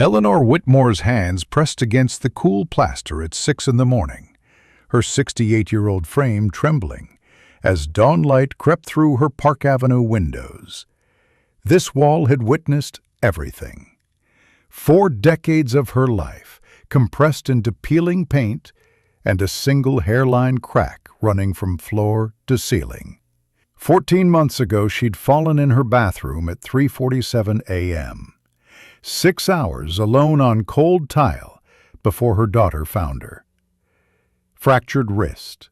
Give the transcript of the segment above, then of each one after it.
Eleanor Whitmore's hands pressed against the cool plaster at 6 in the morning, her 68-year-old frame trembling as dawnlight crept through her Park Avenue windows. This wall had witnessed everything. 4 decades of her life compressed into peeling paint and a single hairline crack running from floor to ceiling. 14 months ago, she'd fallen in her bathroom at 3:47 a.m. 6 hours alone on cold tile before her daughter found her. Fractured wrist,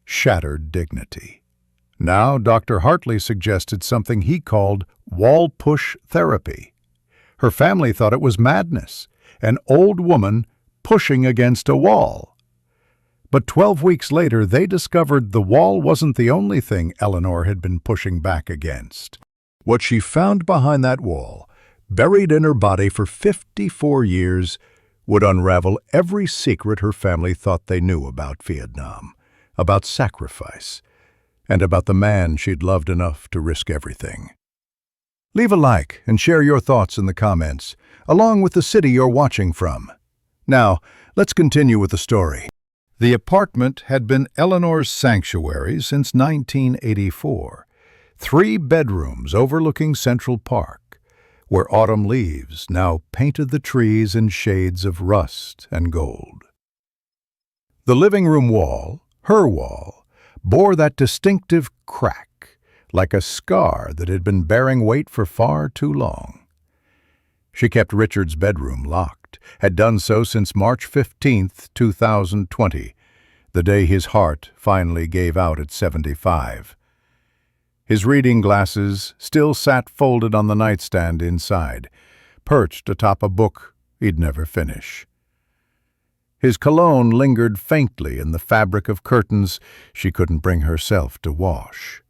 shattered dignity. Now Dr. Hartley suggested something he called wall push therapy. Her family thought it was madness, an old woman pushing against a wall. But 12 weeks later, they discovered the wall wasn't the only thing Eleanor had been pushing back against. What she found behind that wall, buried in her body for 54 years, would unravel every secret her family thought they knew about Vietnam, about sacrifice, and about the man she'd loved enough to risk everything. Leave a like and share your thoughts in the comments, along with the city you're watching from. Now, let's continue with the story. The apartment had been Eleanor's sanctuary since 1984. 3 bedrooms overlooking Central Park, where autumn leaves now painted the trees in shades of rust and gold. The living room wall, her wall, bore that distinctive crack, like a scar that had been bearing weight for far too long. She kept Richard's bedroom locked, had done so since March 15, 2020, the day his heart finally gave out at 75. His reading glasses still sat folded on the nightstand inside, perched atop a book he'd never finish. His cologne lingered faintly in the fabric of curtains she couldn't bring herself to wash.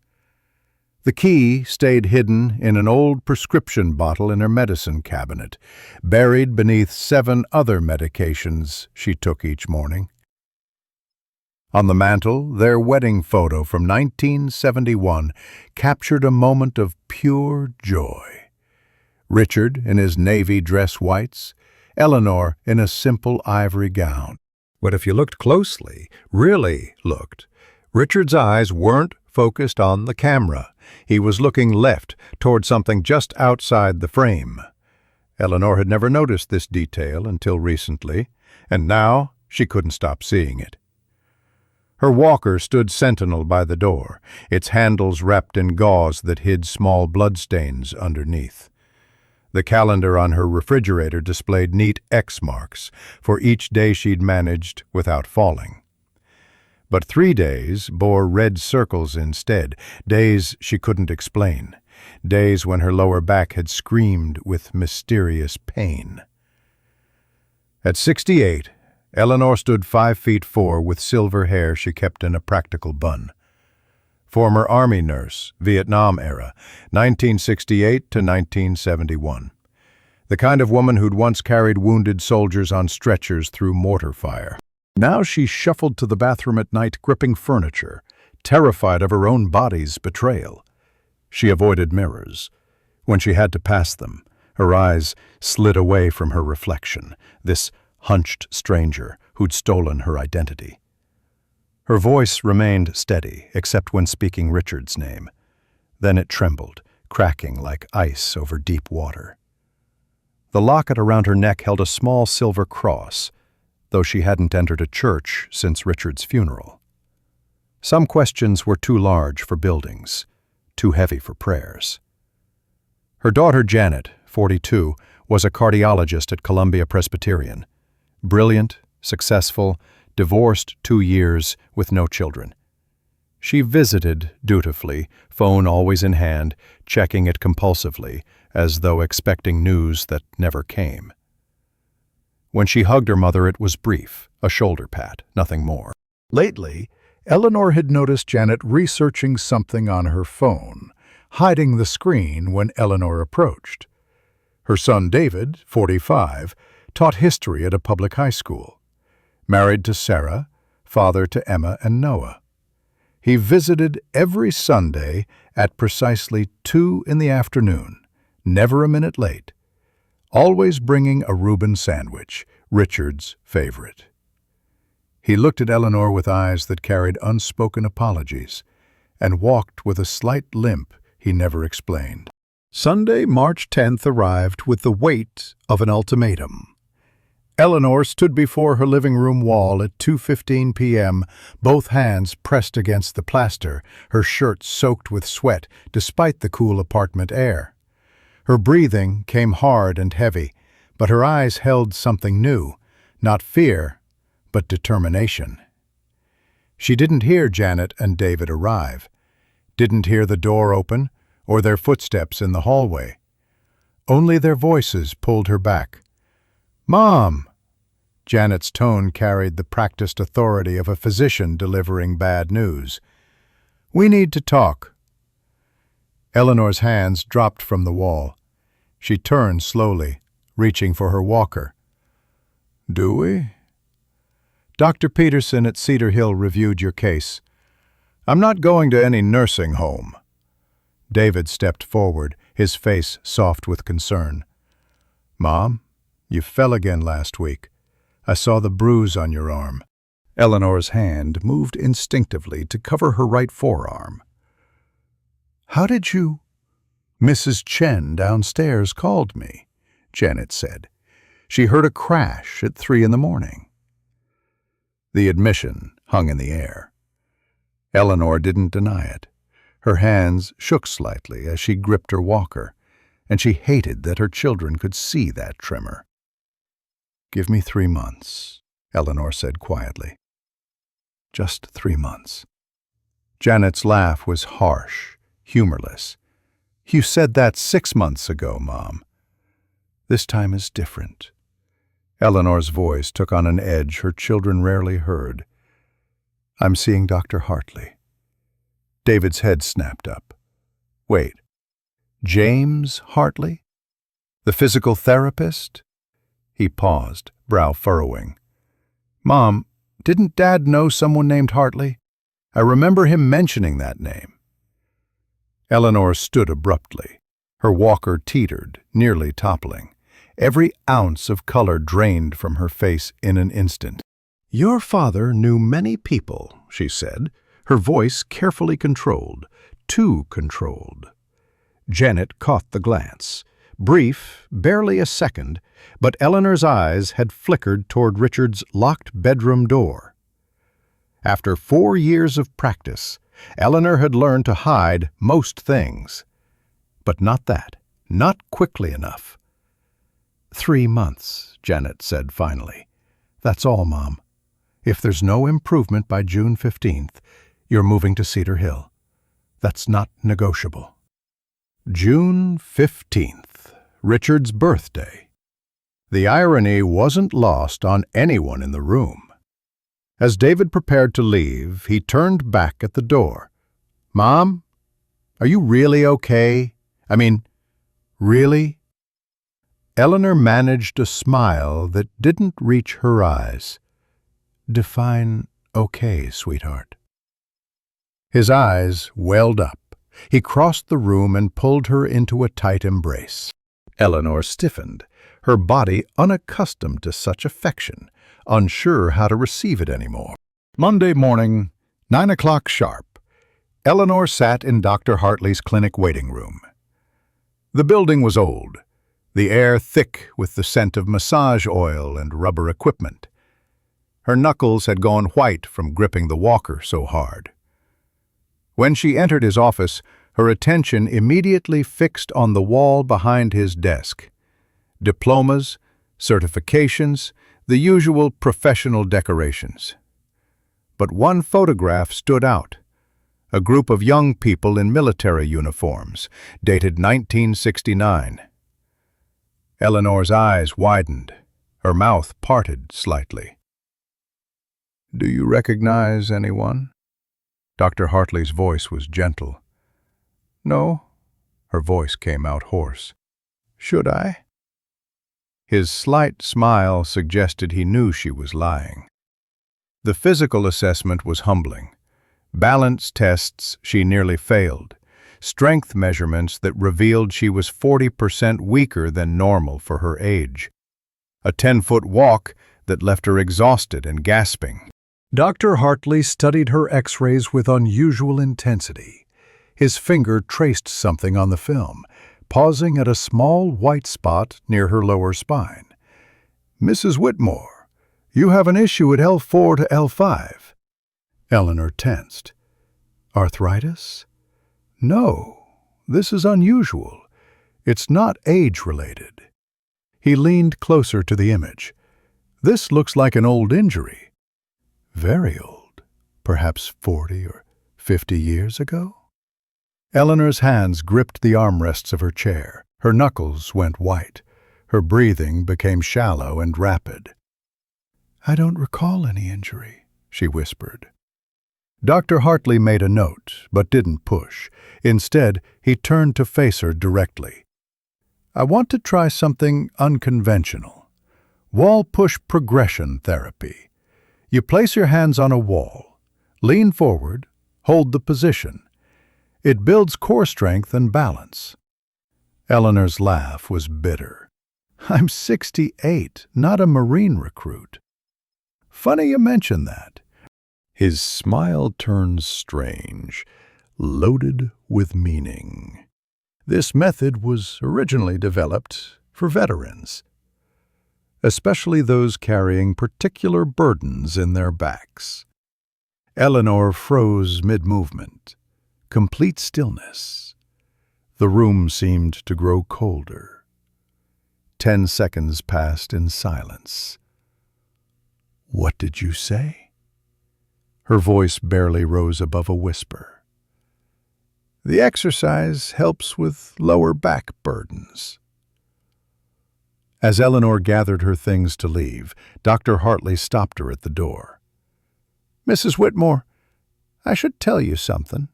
The key stayed hidden in an old prescription bottle in her medicine cabinet, buried beneath 7 other medications she took each morning. On the mantel, their wedding photo from 1971 captured a moment of pure joy. Richard in his navy dress whites, Eleanor in a simple ivory gown. But if you looked closely, really looked, Richard's eyes weren't focused on the camera. He was looking left toward something just outside the frame. Eleanor had never noticed this detail until recently, and now she couldn't stop seeing it. Her walker stood sentinel by the door, its handles wrapped in gauze that hid small bloodstains underneath. The calendar on her refrigerator displayed neat X marks for each day she'd managed without falling. But 3 days bore red circles instead, days she couldn't explain, days when her lower back had screamed with mysterious pain. At 68, Eleanor stood 5'4" with silver hair she kept in a practical bun. Former Army nurse, Vietnam era, 1968 to 1971. The kind of woman who'd once carried wounded soldiers on stretchers through mortar fire. Now she shuffled to the bathroom at night, gripping furniture, terrified of her own body's betrayal. She avoided mirrors. When she had to pass them, her eyes slid away from her reflection, this hunched stranger who'd stolen her identity. Her voice remained steady, except when speaking Richard's name. Then it trembled, cracking like ice over deep water. The locket around her neck held a small silver cross, though she hadn't entered a church since Richard's funeral. Some questions were too large for buildings, too heavy for prayers. Her daughter Janet, 42, was a cardiologist at Columbia Presbyterian. Brilliant, successful, divorced 2 years with no children. She visited dutifully, phone always in hand, checking it compulsively, as though expecting news that never came. When she hugged her mother, it was brief, a shoulder pat, nothing more. Lately, Eleanor had noticed Janet researching something on her phone, hiding the screen when Eleanor approached. Her son David, 45, taught history at a public high school. Married to Sarah, father to Emma and Noah. He visited every Sunday at precisely 2 in the afternoon, never a minute late, always bringing a Reuben sandwich, Richard's favorite. He looked at Eleanor with eyes that carried unspoken apologies, and walked with a slight limp he never explained. Sunday, March 10th arrived with the weight of an ultimatum. Eleanor stood before her living room wall at 2:15 p.m., both hands pressed against the plaster, her shirt soaked with sweat despite the cool apartment air. Her breathing came hard and heavy, but her eyes held something new, not fear, but determination. She didn't hear Janet and David arrive, didn't hear the door open or their footsteps in the hallway. Only their voices pulled her back. "Mom!" Janet's tone carried the practiced authority of a physician delivering bad news. "We need to talk." Eleanor's hands dropped from the wall. She turned slowly, reaching for her walker. "Do we?" "Dr. Peterson at Cedar Hill reviewed your case. I'm not going to any nursing home." David stepped forward, his face soft with concern. "Mom, you fell again last week. I saw the bruise on your arm." Eleanor's hand moved instinctively to cover her right forearm. "How did you—" "Mrs. Chen downstairs called me," Janet said. "She heard a crash at 3 a.m. The admission hung in the air. Eleanor didn't deny it. Her hands shook slightly as she gripped her walker, and she hated that her children could see that tremor. "Give me 3 months," Eleanor said quietly. "Just 3 months." Janet's laugh was harsh, humorless. "You said that 6 months ago, Mom. This time is different." Eleanor's voice took on an edge her children rarely heard. "I'm seeing Dr. Hartley." David's head snapped up. "Wait, James Hartley? The physical therapist?" He paused, brow furrowing. "Mom, didn't Dad know someone named Hartley? I remember him mentioning that name." Eleanor stood abruptly. Her walker teetered, nearly toppling. Every ounce of color drained from her face in an instant. "Your father knew many people," she said, her voice carefully controlled, too controlled. Janet caught the glance. Brief, barely a second, but Eleanor's eyes had flickered toward Richard's locked bedroom door. After 4 years of practice, Eleanor had learned to hide most things. But not that, not quickly enough. 3 months, Janet said finally. "That's all, Mom. If there's no improvement by June 15th, you're moving to Cedar Hill. That's not negotiable." June 15th, Richard's birthday. The irony wasn't lost on anyone in the room. As David prepared to leave, he turned back at the door. "Mom, are you really okay? I mean, really?" Eleanor managed a smile that didn't reach her eyes. "Define okay, sweetheart." His eyes welled up. He crossed the room and pulled her into a tight embrace. Eleanor stiffened, her body unaccustomed to such affection, unsure how to receive it anymore. Monday morning, 9 o'clock sharp, Eleanor sat in Dr. Hartley's clinic waiting room. The building was old, the air thick with the scent of massage oil and rubber equipment. Her knuckles had gone white from gripping the walker so hard. When she entered his office, her attention immediately fixed on the wall behind his desk. Diplomas, certifications, the usual professional decorations. But one photograph stood out. A group of young people in military uniforms, dated 1969. Eleanor's eyes widened, her mouth parted slightly. "Do you recognize anyone?" Dr. Hartley's voice was gentle. "No." Her voice came out hoarse. "Should I?" His slight smile suggested he knew she was lying. The physical assessment was humbling. Balance tests she nearly failed. strength measurements that revealed she was 40% weaker than normal for her age. A 10-foot walk that left her exhausted and gasping. Dr. Hartley studied her x-rays with unusual intensity. His finger traced something on the film, pausing at a small white spot near her lower spine. "Mrs. Whitmore, you have an issue at L4 to L5. Eleanor tensed. "Arthritis? No, this is unusual. It's not age-related." He leaned closer to the image. "This looks like an old injury." "Very old. Perhaps 40 or 50 years ago?" Eleanor's hands gripped the armrests of her chair. Her knuckles went white. Her breathing became shallow and rapid. "I don't recall any injury," she whispered. Dr. Hartley made a note, but didn't push. Instead, he turned to face her directly. "I want to try something unconventional. Wall push progression therapy. You place your hands on a wall, lean forward, hold the position. It builds core strength and balance." Eleanor's laugh was bitter. "I'm 68, not a Marine recruit." "Funny you mention that." His smile turned strange, loaded with meaning. "This method was originally developed for veterans, especially those carrying particular burdens in their backs." Eleanor froze mid-movement. Complete stillness. The room seemed to grow colder. 10 seconds passed in silence. "What did you say?" Her voice barely rose above a whisper. "The exercise helps with lower back burdens." As Eleanor gathered her things to leave, Dr. Hartley stopped her at the door. "Mrs. Whitmore, I should tell you something.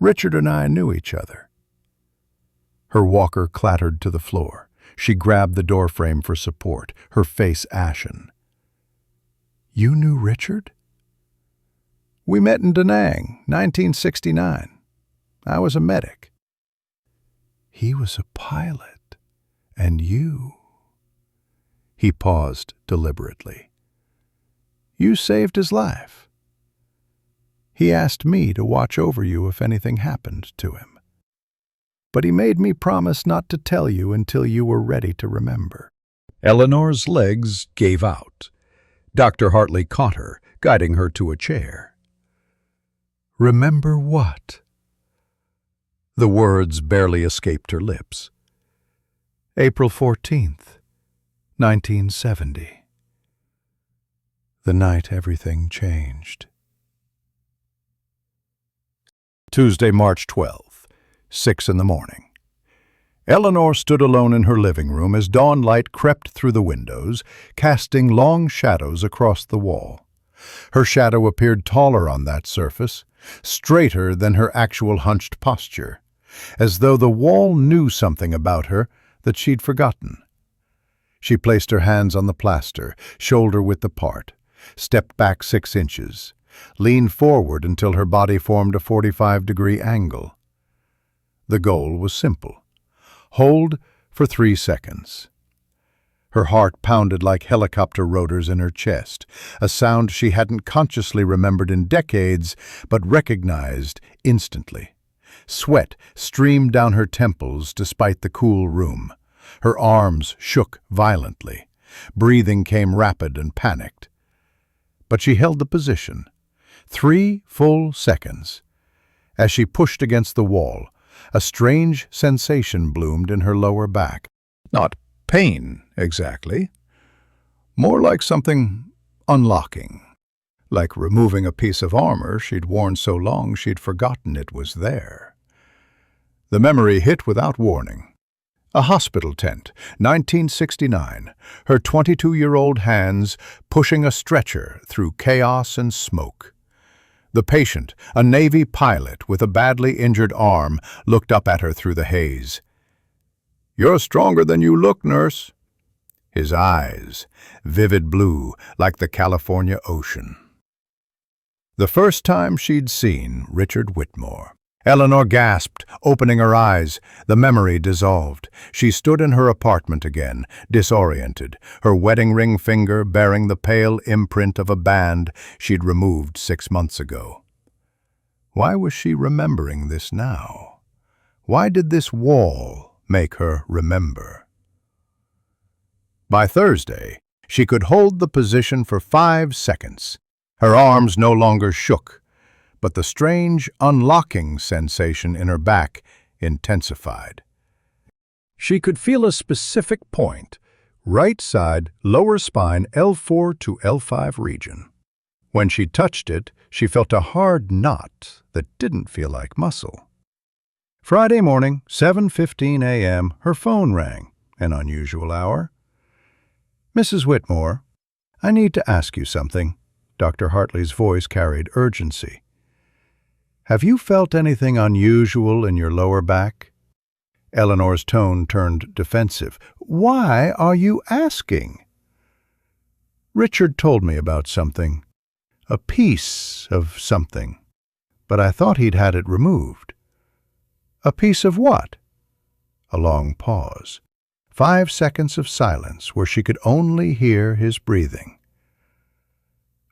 Richard and I knew each other." Her walker clattered to the floor. She grabbed the doorframe for support, her face ashen. "You knew Richard?" "We met in Da Nang, 1969. I was a medic." "He was a pilot. And you—" He paused deliberately. "You saved his life. He asked me to watch over you if anything happened to him. But he made me promise not to tell you until you were ready to remember." Eleanor's legs gave out. Dr. Hartley caught her, guiding her to a chair. "Remember what?" The words barely escaped her lips. "April 14th, 1970. The night everything changed." Tuesday, March 12th, 6 in the morning. Eleanor stood alone in her living room as dawn light crept through the windows, casting long shadows across the wall. Her shadow appeared taller on that surface, straighter than her actual hunched posture, as though the wall knew something about her that she'd forgotten. She placed her hands on the plaster, shoulder-width apart, stepped back 6 inches, leaned forward until her body formed a 45-degree angle. The goal was simple. Hold for 3 seconds. Her heart pounded like helicopter rotors in her chest, a sound she hadn't consciously remembered in decades, but recognized instantly. Sweat streamed down her temples despite the cool room. Her arms shook violently. Breathing came rapid and panicked. But she held the position. 3 full seconds. As she pushed against the wall, a strange sensation bloomed in her lower back. Not pain, exactly. More like something unlocking. Like removing a piece of armor she'd worn so long she'd forgotten it was there. The memory hit without warning. A hospital tent, 1969, her 22-year-old hands pushing a stretcher through chaos and smoke. The patient, a Navy pilot with a badly injured arm, looked up at her through the haze. "You're stronger than you look, nurse." His eyes, vivid blue like the California ocean. The first time she'd seen Richard Whitmore. Eleanor gasped, opening her eyes. The memory dissolved. She stood in her apartment again, disoriented, her wedding ring finger bearing the pale imprint of a band she'd removed 6 months ago. Why was she remembering this now? Why did this wall make her remember? By Thursday, she could hold the position for 5 seconds. Her arms no longer shook, but the strange unlocking sensation in her back intensified. She could feel a specific point, right side, lower spine, L4 to L5 region. When she touched it, she felt a hard knot that didn't feel like muscle. Friday morning, 7:15 a.m., her phone rang, an unusual hour. "Mrs. Whitmore, I need to ask you something." Dr. Hartley's voice carried urgency. "Have you felt anything unusual in your lower back?" Eleanor's tone turned defensive. "Why are you asking?" "Richard told me about something. A piece of something. But I thought he'd had it removed." "A piece of what?" A long pause. 5 seconds of silence where she could only hear his breathing.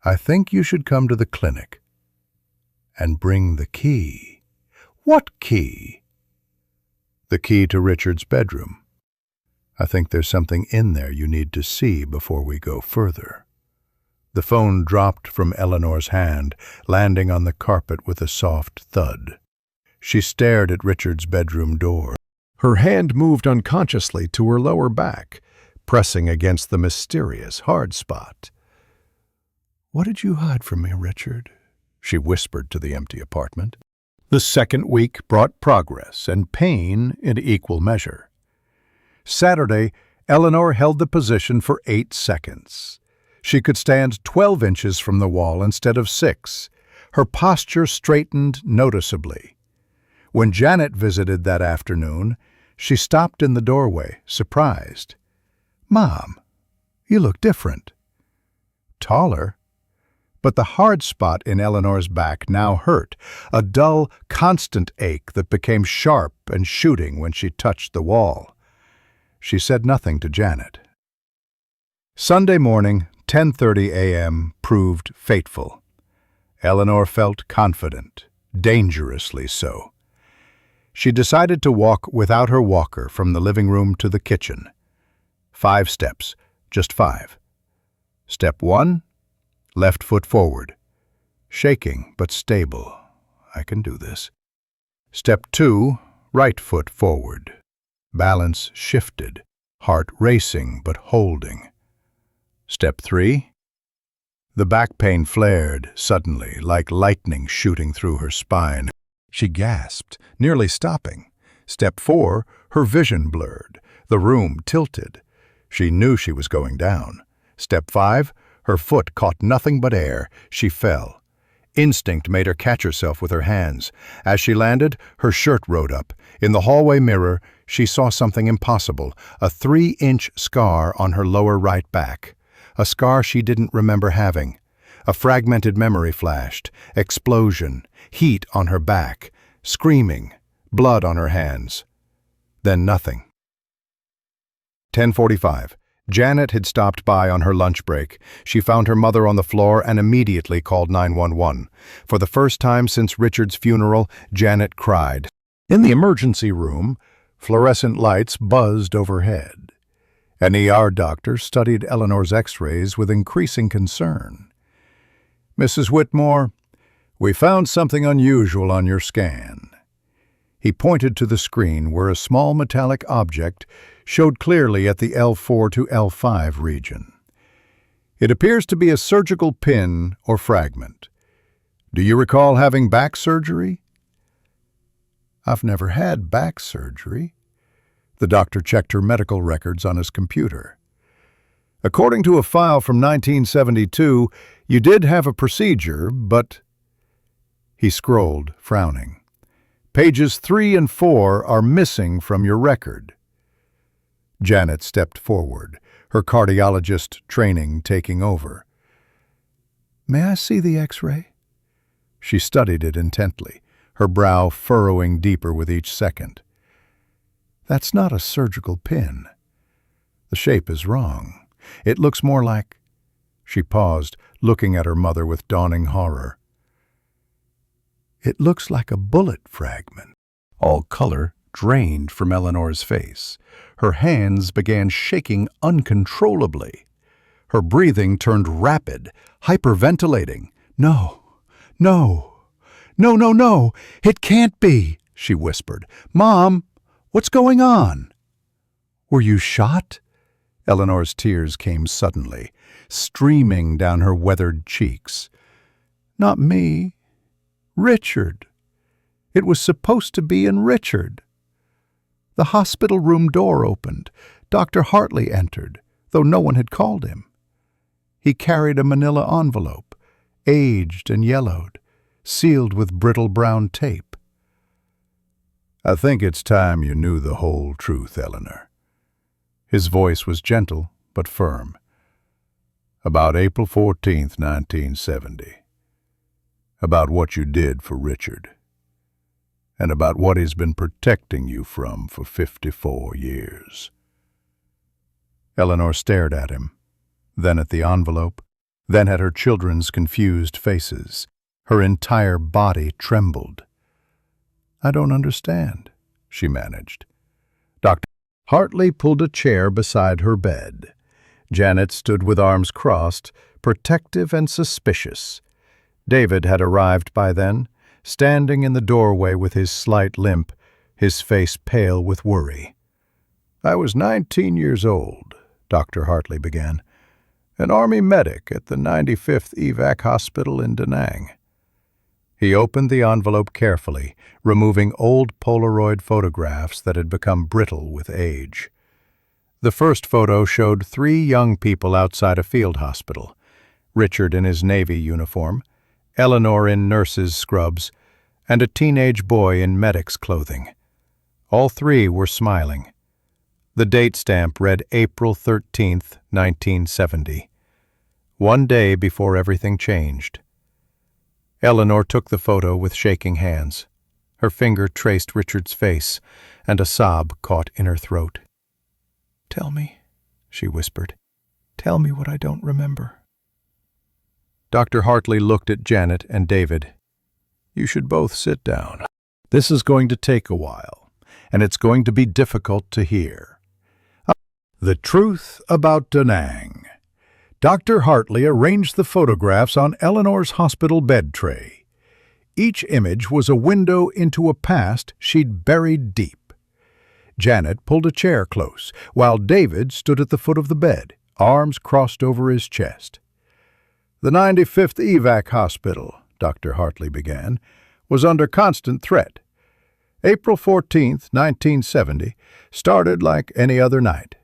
"I think you should come to the clinic and bring the key." "What key?" "The key to Richard's bedroom. I think there's something in there you need to see before we go further." The phone dropped from Eleanor's hand, landing on the carpet with a soft thud. She stared at Richard's bedroom door. Her hand moved unconsciously to her lower back, pressing against the mysterious hard spot. "What did you hide from me, Richard?" she whispered to the empty apartment. The second week brought progress and pain in equal measure. Saturday, Eleanor held the position for 8 seconds. She could stand 12 inches from the wall instead of 6. Her posture straightened noticeably. When Janet visited that afternoon, she stopped in the doorway, surprised. "Mom, you look different." "Taller?" But the hard spot in Eleanor's back now hurt, a dull, constant ache that became sharp and shooting when she touched the wall. She said nothing to Janet. Sunday morning, 10:30 a.m., proved fateful. Eleanor felt confident, dangerously so. She decided to walk without her walker from the living room to the kitchen. 5 steps, just 5. Step 1. Left foot forward. Shaking but stable. I can do this. Step 2. Right foot forward. Balance shifted. Heart racing but holding. Step 3. The back pain flared suddenly, like lightning shooting through her spine. She gasped, nearly stopping. Step 4. Her vision blurred. The room tilted. She knew she was going down. Step 5. Her foot caught nothing but air. She fell. Instinct made her catch herself with her hands. As she landed, her shirt rode up. In the hallway mirror, she saw something impossible, a 3-inch scar on her lower right back. A scar she didn't remember having. A fragmented memory flashed. Explosion. Heat on her back. Screaming. Blood on her hands. Then nothing. 10:45. Janet had stopped by on her lunch break. She found her mother on the floor and immediately called 911. For the first time since Richard's funeral, Janet cried. In the emergency room, fluorescent lights buzzed overhead. An ER doctor studied Eleanor's x-rays with increasing concern. "Mrs. Whitmore, we found something unusual on your scan." He pointed to the screen where a small metallic object showed clearly at the L4 to L5 region. "It appears to be a surgical pin or fragment. Do you recall having back surgery?" "I've never had back surgery." The doctor checked her medical records on his computer. "According to a file from 1972, you did have a procedure, but—" He scrolled, frowning. "Pages 3 and 4 are missing from your record." Janet stepped forward, her cardiologist training taking over. "May I see the x-ray?" She studied it intently, her brow furrowing deeper with each second. "That's not a surgical pin. The shape is wrong. It looks more like—" She paused, looking at her mother with dawning horror. "It looks like a bullet fragment." All color drained from Eleanor's face. Her hands began shaking uncontrollably. Her breathing turned rapid, hyperventilating. "No, no, no, no, no, it can't be," she whispered. "Mom, what's going on?" "Were you shot?" Eleanor's tears came suddenly, streaming down her weathered cheeks. "Not me. Richard. It was supposed to be in Richard." The hospital room door opened. Dr. Hartley entered, though no one had called him. He carried a manila envelope, aged and yellowed, sealed with brittle brown tape. "I think it's time you knew the whole truth, Eleanor." His voice was gentle but firm. "About April 14th, 1970. About what you did for Richard. And about what he's been protecting you from for 54 years. Eleanor stared at him, then at the envelope, then at her children's confused faces. Her entire body trembled. "I don't understand," she managed. Dr. Hartley pulled a chair beside her bed. Janet stood with arms crossed, protective and suspicious. David had arrived by then, standing in the doorway with his slight limp, his face pale with worry. "I was 19 years old," Dr. Hartley began, "an Army medic at the 95th Evac Hospital in Da Nang." He opened the envelope carefully, removing old Polaroid photographs that had become brittle with age. The first photo showed 3 young people outside a field hospital, Richard in his Navy uniform, Eleanor in nurse's scrubs, and a teenage boy in medic's clothing. All 3 were smiling. The date stamp read April 13th, 1970. One day before everything changed. Eleanor took the photo with shaking hands. Her finger traced Richard's face, and a sob caught in her throat. "Tell me," she whispered. "Tell me what I don't remember." Dr. Hartley looked at Janet and David. "You should both sit down. This is going to take a while, and it's going to be difficult to hear." The truth about Da Nang. Dr. Hartley arranged the photographs on Eleanor's hospital bed tray. Each image was a window into a past she'd buried deep. Janet pulled a chair close, while David stood at the foot of the bed, arms crossed over his chest. "The 95th Evac Hospital," Dr. Hartley began, "was under constant threat. April 14th, 1970, started like any other night.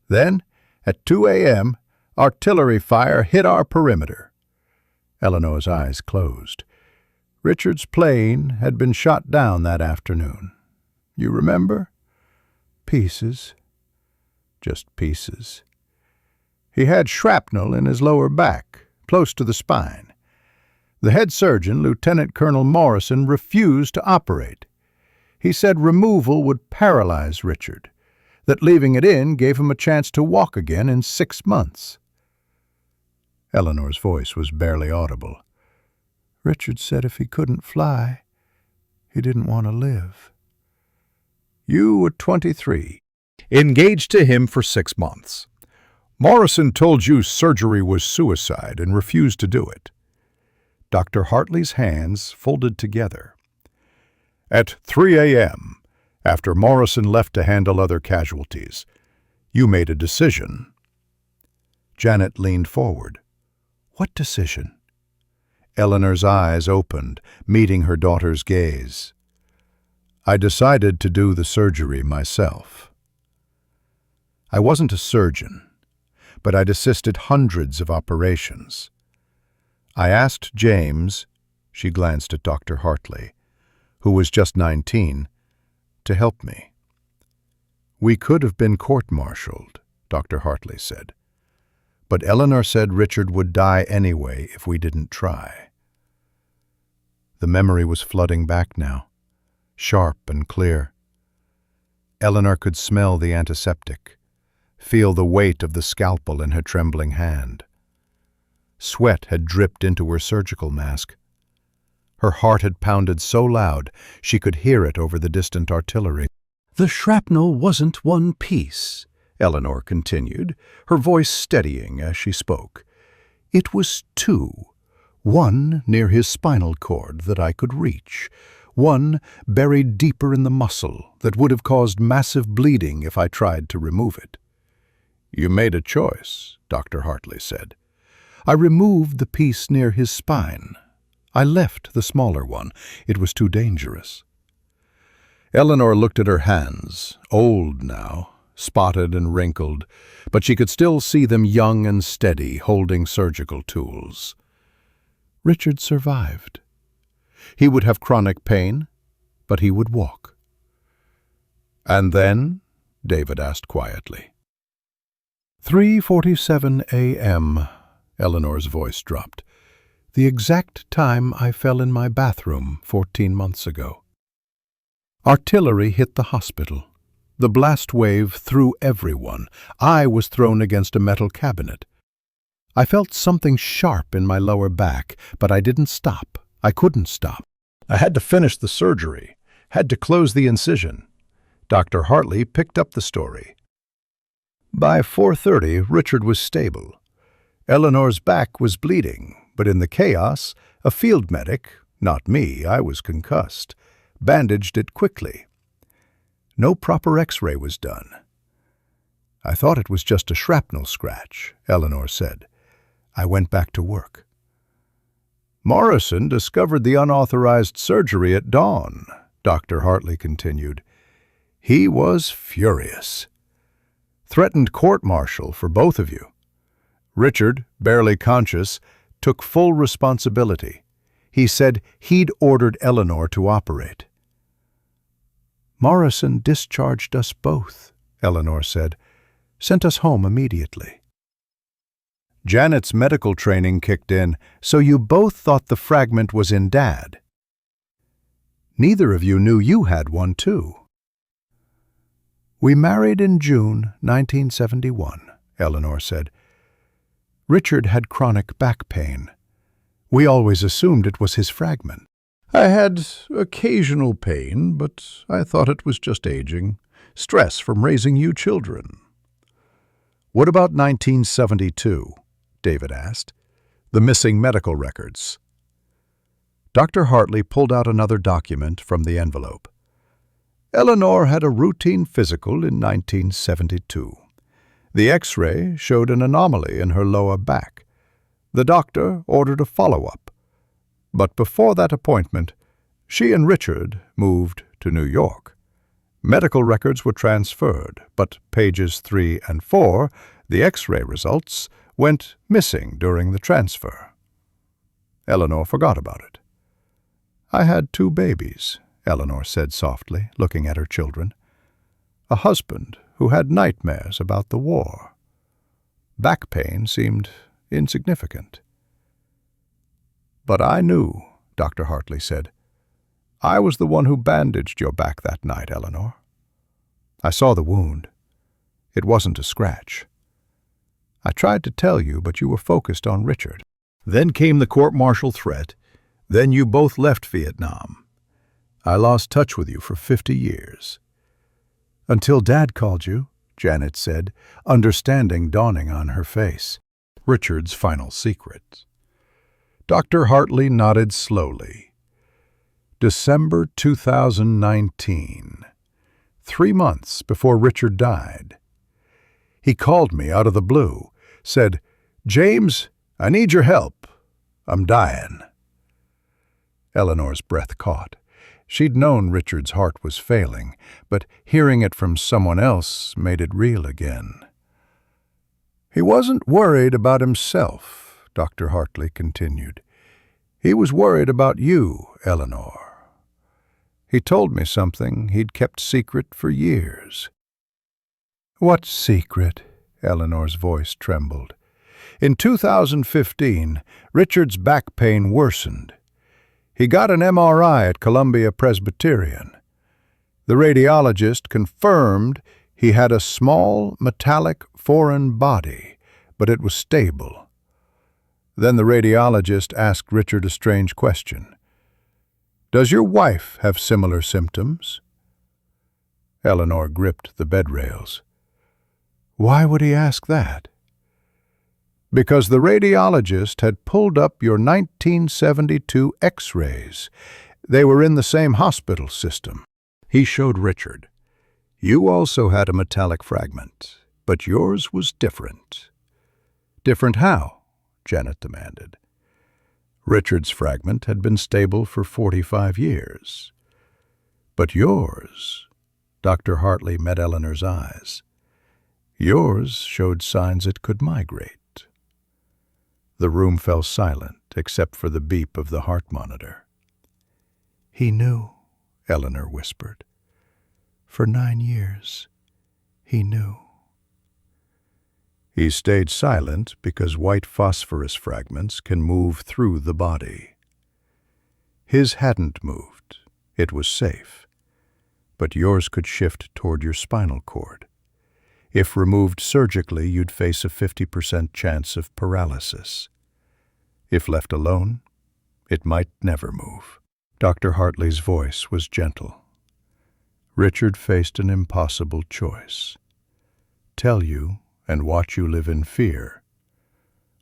Then, at 2 a.m., artillery fire hit our perimeter." Eleanor's eyes closed. Richard's plane had been shot down that afternoon. "You remember?" "Pieces. Just pieces. He had shrapnel in his lower back, close to the spine. The head surgeon, Lieutenant Colonel Morrison, refused to operate. He said removal would paralyze Richard, that leaving it in gave him a chance to walk again in 6 months. Eleanor's voice was barely audible. "Richard said if he couldn't fly, he didn't want to live." "You were 23. Engaged to him for 6 months. Morrison told you surgery was suicide and refused to do it." Dr. Hartley's hands folded together. "At 3 a.m., after Morrison left to handle other casualties, you made a decision." Janet leaned forward. "What decision?" Eleanor's eyes opened, meeting her daughter's gaze. "I decided to do the surgery myself. I wasn't a surgeon, but I'd assisted hundreds of operations. I asked James," she glanced at Dr. Hartley, who was just 19, "to help me. We could have been court-martialed," Dr. Hartley said. "But Eleanor said Richard would die anyway if we didn't try." The memory was flooding back now, sharp and clear. Eleanor could smell the antiseptic, feel the weight of the scalpel in her trembling hand. Sweat had dripped into her surgical mask. Her heart had pounded so loud she could hear it over the distant artillery. "The shrapnel wasn't one piece," Eleanor continued, her voice steadying as she spoke. "It was two. One near his spinal cord that I could reach. One buried deeper in the muscle that would have caused massive bleeding if I tried to remove it." "You made a choice," Dr. Hartley said. "I removed the piece near his spine. I left the smaller one. It was too dangerous." Eleanor looked at her hands, old now, spotted and wrinkled, but she could still see them young and steady, holding surgical tools. Richard survived. He would have chronic pain, but he would walk. "And then?" David asked quietly. 3:47 a.m., Eleanor's voice dropped. The exact time I fell in my bathroom 14 months ago. Artillery hit the hospital. The blast wave threw everyone. I was thrown against a metal cabinet. I felt something sharp in my lower back, but I didn't stop. I couldn't stop. "I had to finish the surgery, had to close the incision." Dr. Hartley picked up the story. By 4:30, Richard was stable. Eleanor's back was bleeding, but in the chaos, a field medic, not me, I was concussed, bandaged it quickly. No proper x-ray was done. "I thought it was just a shrapnel scratch," Eleanor said. "I went back to work." "Morrison discovered the unauthorized surgery at dawn," Dr. Hartley continued. "He was furious. Threatened court-martial for both of you. Richard, barely conscious, took full responsibility. He said he'd ordered Eleanor to operate." "Morrison discharged us both," Eleanor said. "Sent us home immediately." "Janet's medical training kicked in, so you both thought the fragment was in Dad. Neither of you knew you had one, too." "We married in June 1971, Eleanor said. "Richard had chronic back pain. We always assumed it was his fragment." "I had occasional pain, but I thought it was just aging. Stress from raising you children." "What about 1972? David asked. "The missing medical records." Dr. Hartley pulled out another document from the envelope. "Eleanor had a routine physical in 1972. The x-ray showed an anomaly in her lower back. The doctor ordered a follow-up. But before that appointment, she and Richard moved to New York. Medical records were transferred, but pages 3 and 4, the x-ray results, went missing during the transfer. Eleanor forgot about it. I had 2 babies, Eleanor said softly, looking at her children. A husband who had nightmares about the war. Back pain seemed insignificant. But I knew, Dr. Hartley said. I was the one who bandaged your back that night, Eleanor. I saw the wound. It wasn't a scratch. I tried to tell you, but you were focused on Richard. Then came the court-martial threat. Then you both left Vietnam. I lost touch with you for 50 years. Until Dad called you, Janet said, understanding dawning on her face. Richard's final secret. Dr. Hartley nodded slowly. December 2019. 3 months before Richard died. He called me out of the blue, said, "James, I need your help. I'm dying." Eleanor's breath caught. She'd known Richard's heart was failing, but hearing it from someone else made it real again. He wasn't worried about himself, Dr. Hartley continued. He was worried about you, Eleanor. He told me something he'd kept secret for years. What secret? Eleanor's voice trembled. In 2015, Richard's back pain worsened. He got an MRI at Columbia Presbyterian. The radiologist confirmed he had a small metallic foreign body, but it was stable. Then the radiologist asked Richard a strange question. "Does your wife have similar symptoms?" Eleanor gripped the bed rails. Why would he ask that? Because the radiologist had pulled up your 1972 X-rays. They were in the same hospital system. He showed Richard. You also had a metallic fragment, but yours was different. Different how? Janet demanded. Richard's fragment had been stable for 45 years. But yours, Dr. Hartley met Eleanor's eyes. Yours showed signs it could migrate. The room fell silent except for the beep of the heart monitor. He knew, Eleanor whispered. For 9 years, he knew. He stayed silent because white phosphorus fragments can move through the body. His hadn't moved. It was safe. But yours could shift toward your spinal cord. If removed surgically, you'd face a 50% chance of paralysis. If left alone, it might never move. Dr. Hartley's voice was gentle. Richard faced an impossible choice. Tell you and watch you live in fear,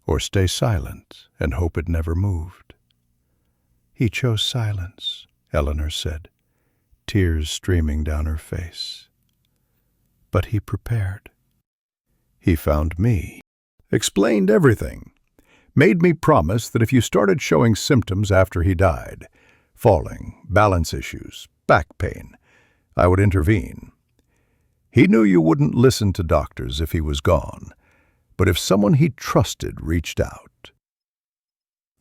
or stay silent and hope it never moved. He chose silence, Eleanor said, tears streaming down her face. But he prepared. He found me, explained everything, made me promise that if you started showing symptoms after he died, falling, balance issues, back pain, I would intervene. He knew you wouldn't listen to doctors if he was gone, but if someone he trusted reached out.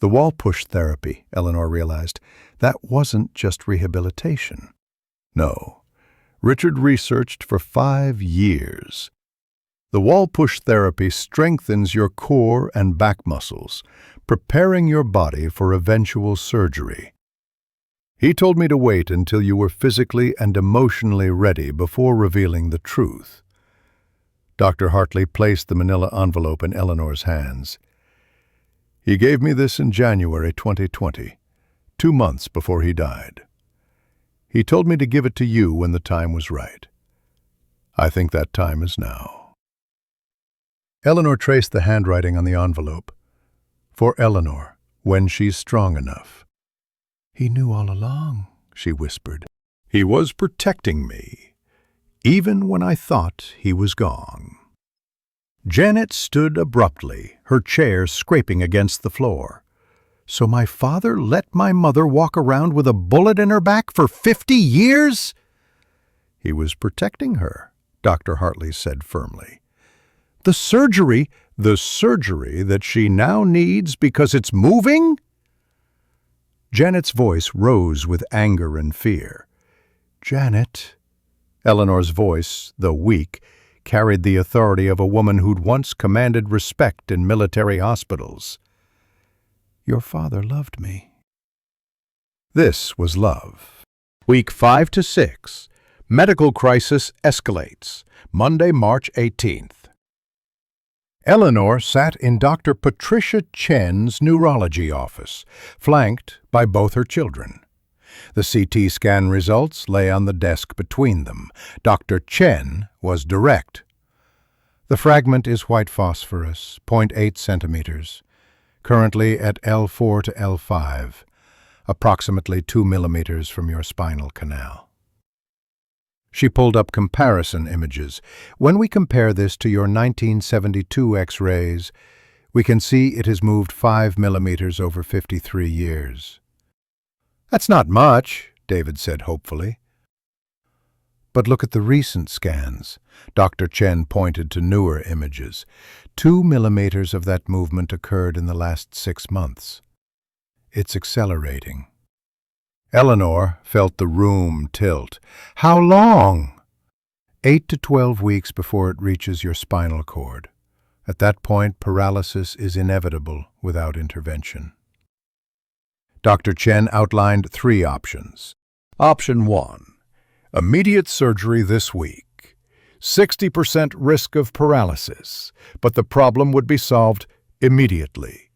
The wall-push therapy, Eleanor realized, that wasn't just rehabilitation. No, Richard researched for 5 years. The wall-push therapy strengthens your core and back muscles, preparing your body for eventual surgery. He told me to wait until you were physically and emotionally ready before revealing the truth. Dr. Hartley placed the manila envelope in Eleanor's hands. He gave me this in January 2020, 2 months before he died. He told me to give it to you when the time was right. I think that time is now. Eleanor traced the handwriting on the envelope. For Eleanor, when she's strong enough. He knew all along, she whispered. He was protecting me, even when I thought he was gone. Janet stood abruptly, her chair scraping against the floor. So my father let my mother walk around with a bullet in her back for 50 years? He was protecting her, Dr. Hartley said firmly. The surgery that she now needs because it's moving? Janet's voice rose with anger and fear. Janet, Eleanor's voice, though weak, carried the authority of a woman who'd once commanded respect in military hospitals. Your father loved me. This was love. Week 5 to 6. Medical crisis escalates. Monday, March 18th. Eleanor sat in Dr. Patricia Chen's neurology office, flanked by both her children. The CT scan results lay on the desk between them. Dr. Chen was direct. The fragment is white phosphorus, 0.8 centimeters, currently at L4 to L5, approximately 2 millimeters from your spinal canal. She pulled up comparison images. When we compare this to your 1972 X-rays, we can see it has moved 5 millimeters over 53 years. That's not much, David said hopefully. But look at the recent scans. Dr. Chen pointed to newer images. 2 millimeters of that movement occurred in the last 6 months. It's accelerating. Eleanor felt the room tilt. How long? 8 to 12 weeks before it reaches your spinal cord. At that point, paralysis is inevitable without intervention. Dr. Chen outlined 3 options. Option 1. Immediate surgery this week. 60% risk of paralysis, but the problem would be solved immediately.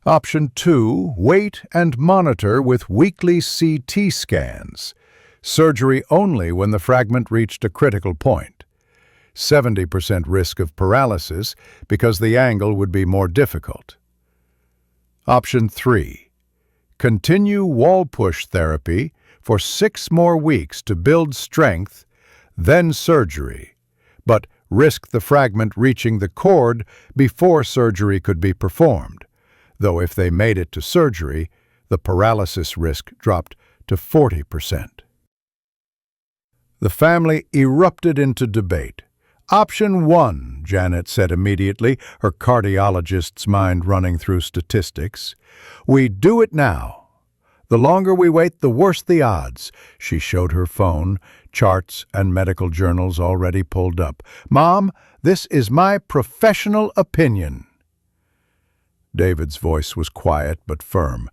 Option 2. Wait and monitor with weekly CT scans. Surgery only when the fragment reached a critical point. 70% risk of paralysis because the angle would be more difficult. Option 3. Continue wall push therapy for 6 more weeks to build strength, then surgery, but risk the fragment reaching the cord before surgery could be performed, though if they made it to surgery, the paralysis risk dropped to 40%. The family erupted into debate. Option 1, Janet said immediately, her cardiologist's mind running through statistics. We do it now. The longer we wait, the worse the odds. She showed her phone, charts and medical journals already pulled up. Mom, this is my professional opinion. David's voice was quiet but firm.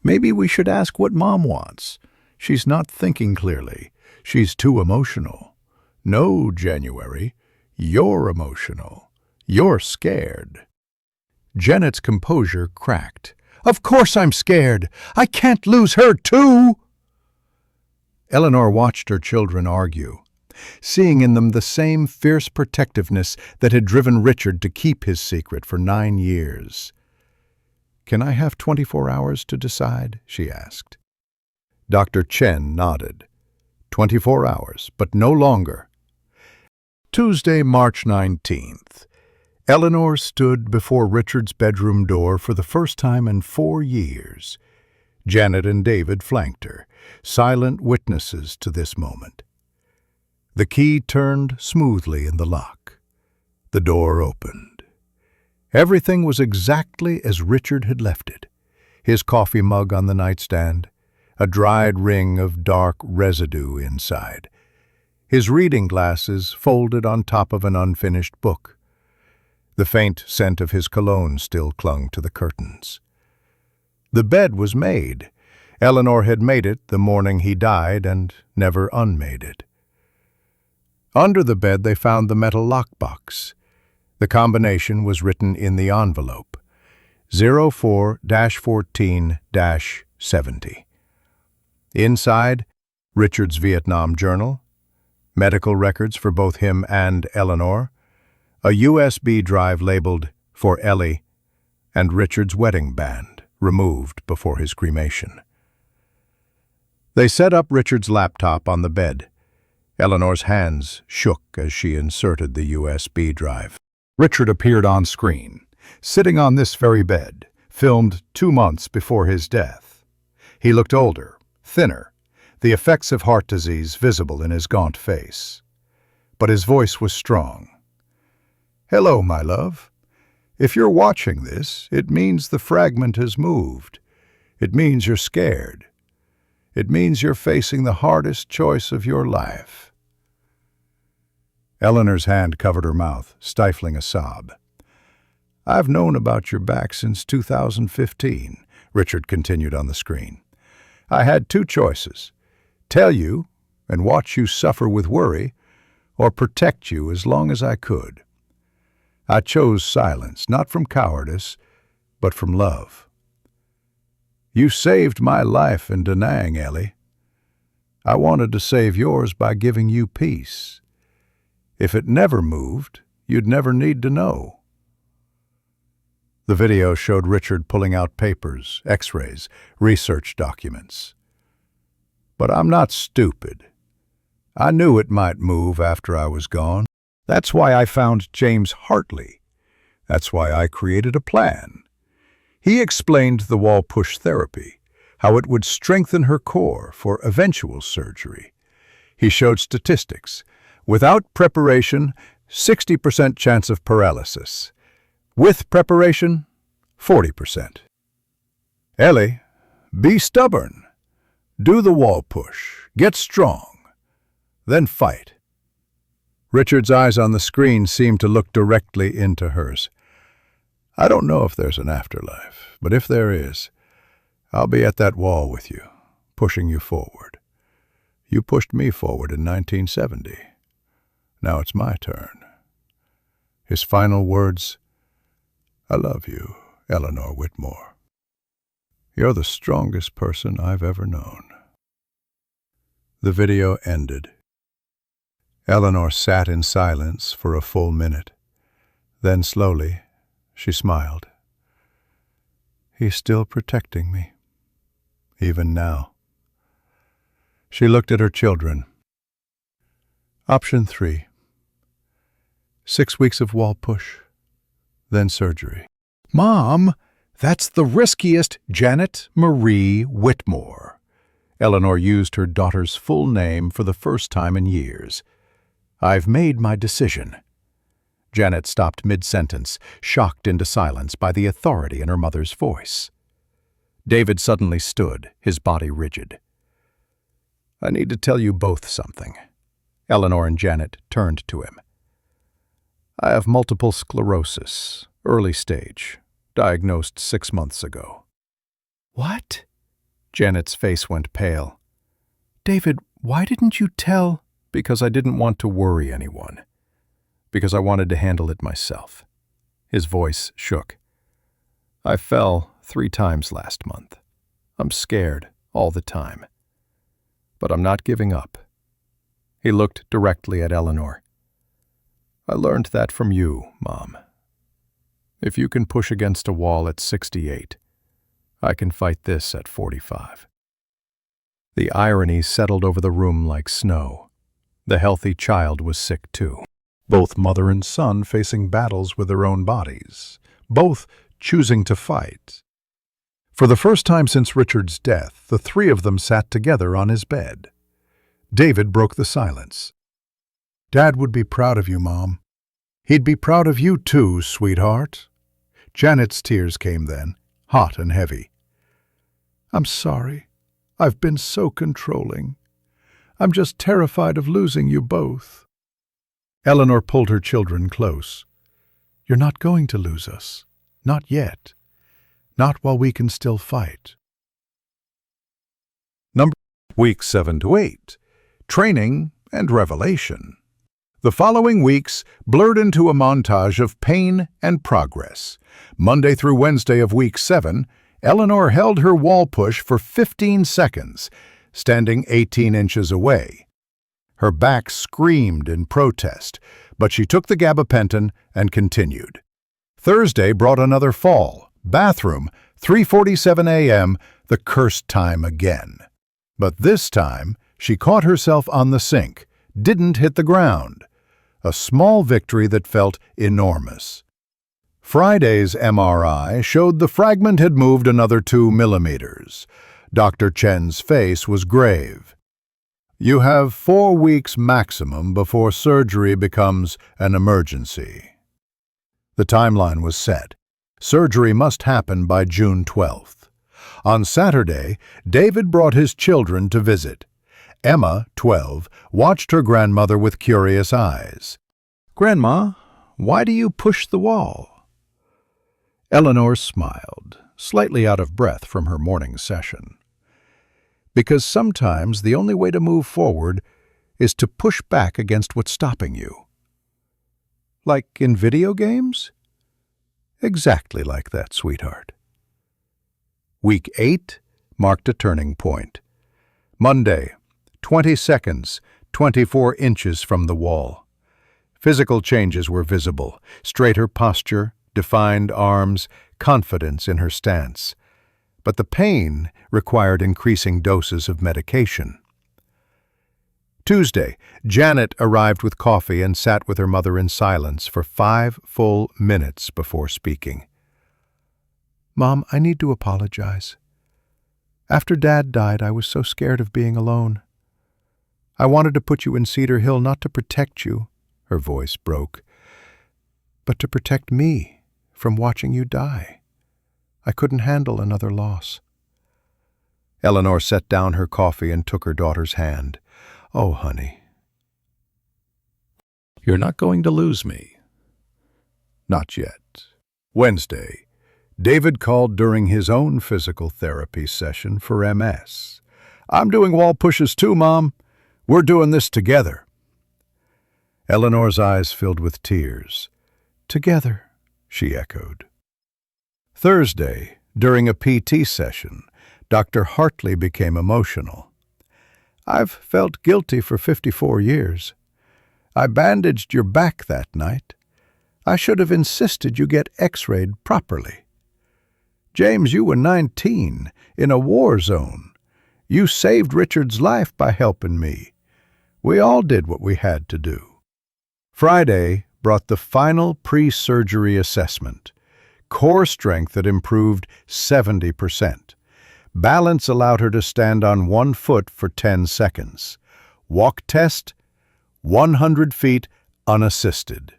Maybe we should ask what Mom wants. She's not thinking clearly. She's too emotional. No, January, you're emotional. You're scared. Janet's composure cracked. Of course I'm scared. I can't lose her too. Eleanor watched her children argue, seeing in them the same fierce protectiveness that had driven Richard to keep his secret for 9 years. Can I have 24 hours to decide? She asked. Dr. Chen nodded. 24 hours, but no longer. Tuesday, March 19th. Eleanor stood before Richard's bedroom door for the first time in 4 years. Janet and David flanked her, silent witnesses to this moment. The key turned smoothly in the lock. The door opened. Everything was exactly as Richard had left it. His coffee mug on the nightstand, a dried ring of dark residue inside. His reading glasses folded on top of an unfinished book. The faint scent of his cologne still clung to the curtains. The bed was made. Eleanor had made it the morning he died and never unmade it. Under the bed they found the metal lockbox. The combination was written in the envelope, 04-14-70. Inside, Richard's Vietnam journal, medical records for both him and Eleanor, a USB drive labeled for Ellie, and Richard's wedding band, removed before his cremation. They set up Richard's laptop on the bed. Eleanor's hands shook as she inserted the USB drive. Richard appeared on screen, sitting on this very bed, filmed 2 months before his death. He looked older, thinner, the effects of heart disease visible in his gaunt face. But his voice was strong. Hello, my love. If you're watching this, it means the fragment has moved. It means you're scared. It means you're facing the hardest choice of your life. Eleanor's hand covered her mouth, stifling a sob. I've known about your back since 2015, Richard continued on the screen. I had 2 choices. Tell you and watch you suffer with worry, or protect you as long as I could. I chose silence, not from cowardice, but from love. You saved my life in Da Nang, Ellie. I wanted to save yours by giving you peace. If it never moved, you'd never need to know. The video showed Richard pulling out papers, x-rays, research documents. But I'm not stupid. I knew it might move after I was gone. That's why I found James Hartley. That's why I created a plan. He explained the wall push therapy, how it would strengthen her core for eventual surgery. He showed statistics. Without preparation, 60% chance of paralysis. With preparation, 40%. Ellie, be stubborn. Do the wall push. Get strong. Then fight. Richard's eyes on the screen seemed to look directly into hers. I don't know if there's an afterlife, but if there is, I'll be at that wall with you, pushing you forward. You pushed me forward in 1970. Now it's my turn. His final words, I love you, Eleanor Whitmore. You're the strongest person I've ever known. The video ended. Eleanor sat in silence for a full minute. Then slowly, she smiled. He's still protecting me, even now. She looked at her children. Option 3. 6 weeks of wall push, then surgery. Mom, that's the riskiest. Janet Marie Whitmore. Eleanor used her daughter's full name for the first time in years. I've made my decision. Janet stopped mid-sentence, shocked into silence by the authority in her mother's voice. David suddenly stood, his body rigid. I need to tell you both something. Eleanor and Janet turned to him. I have multiple sclerosis, early stage, diagnosed 6 months ago. What? Janet's face went pale. David, why didn't you tell? Because I didn't want to worry anyone. Because I wanted to handle it myself. His voice shook. I fell 3 times last month. I'm scared all the time. But I'm not giving up. He looked directly at Eleanor. I learned that from you, Mom. If you can push against a wall at 68, I can fight this at 45. The irony settled over the room like snow. The healthy child was sick too. Both mother and son facing battles with their own bodies, both choosing to fight. For the first time since Richard's death, the 3 of them sat together on his bed. David broke the silence. Dad would be proud of you, Mom. He'd be proud of you too, sweetheart. Janet's tears came then, hot and heavy. I'm sorry. I've been so controlling. I'm just terrified of losing you both. Eleanor pulled her children close. You're not going to lose us. Not yet. Not while we can still fight. Weeks 7 to 8. Training and revelation. The following weeks blurred into a montage of pain and progress. Monday through Wednesday of week 7, Eleanor held her wall push for 15 seconds, standing 18 inches away. Her back screamed in protest, but she took the gabapentin and continued. Thursday brought another fall. Bathroom, 3:47 a.m., the cursed time again. But this time, she caught herself on the sink, didn't hit the ground. A small victory that felt enormous. Friday's MRI showed the fragment had moved another 2 millimeters. Dr. Chen's face was grave. You have 4 weeks maximum before surgery becomes an emergency. The timeline was set. Surgery must happen by June 12th. On Saturday, David brought his children to visit. Emma, 12, watched her grandmother with curious eyes. Grandma, why do you push the wall? Eleanor smiled, slightly out of breath from her morning session. Because sometimes the only way to move forward is to push back against what's stopping you. Like in video games? Exactly like that, sweetheart. Week 8 marked a turning point. Monday, 20 seconds, 24 inches from the wall. Physical changes were visible, straighter posture, defined arms, confidence in her stance. But the pain required increasing doses of medication. Tuesday, Janet arrived with coffee and sat with her mother in silence for 5 full minutes before speaking. Mom, I need to apologize. After Dad died, I was so scared of being alone. I wanted to put you in Cedar Hill not to protect you, her voice broke, but to protect me from watching you die. I couldn't handle another loss. Eleanor set down her coffee and took her daughter's hand. Oh, honey. You're not going to lose me. Not yet. Wednesday, David called during his own physical therapy session for MS. "I'm doing wall pushes too, Mom. We're doing this together." Eleanor's eyes filled with tears. "Together," she echoed. Thursday, during a PT session, Dr. Hartley became emotional. "I've felt guilty for 54 years. I bandaged your back that night. I should have insisted you get x-rayed properly. James, you were 19, in a war zone. You saved Richard's life by helping me. We all did what we had to do." Friday brought the final pre-surgery assessment. Core strength had improved 70%. Balance allowed her to stand on one foot for 10 seconds. Walk test, 100 feet unassisted.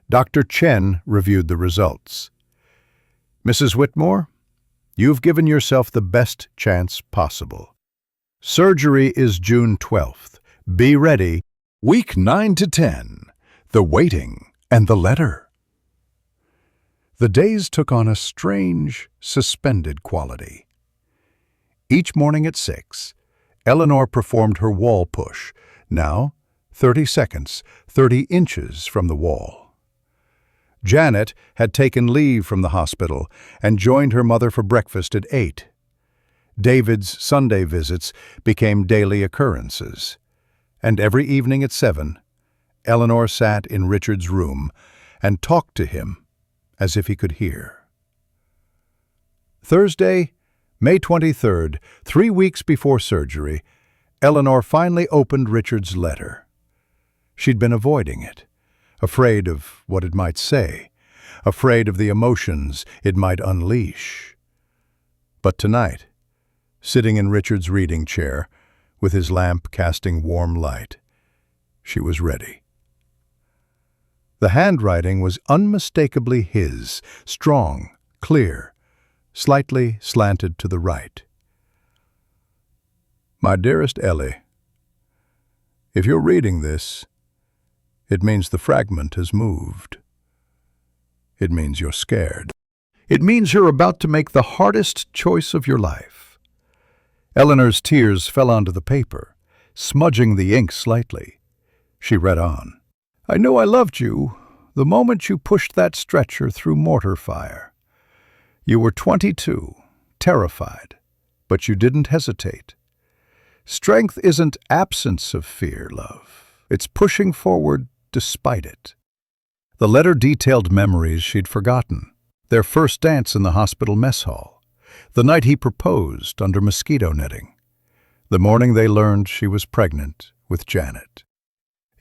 Dr. Chen reviewed the results. "Mrs. Whitmore, you've given yourself the best chance possible. Surgery is June 12th. Be ready. Week 9 to 10. The waiting and the letter." The days took on a strange, suspended quality. Each morning at 6, Eleanor performed her wall push, now 30 seconds, 30 inches from the wall. Janet had taken leave from the hospital and joined her mother for breakfast at 8. David's Sunday visits became daily occurrences, and every evening at 7, Eleanor sat in Richard's room and talked to him as if he could hear. Thursday, May 23rd, 3 weeks before surgery, Eleanor finally opened Richard's letter. She'd been avoiding it, afraid of what it might say, afraid of the emotions it might unleash. But tonight, sitting in Richard's reading chair, with his lamp casting warm light, she was ready. The handwriting was unmistakably his, strong, clear, slightly slanted to the right. "My dearest Ellie, if you're reading this, it means the fragment has moved. It means you're scared. It means you're about to make the hardest choice of your life." Eleanor's tears fell onto the paper, smudging the ink slightly. She read on. "I knew I loved you the moment you pushed that stretcher through mortar fire. You were 22, terrified, but you didn't hesitate. Strength isn't absence of fear, love. It's pushing forward despite it." The letter detailed memories she'd forgotten. Their first dance in the hospital mess hall. The night he proposed under mosquito netting. The morning they learned she was pregnant with Janet.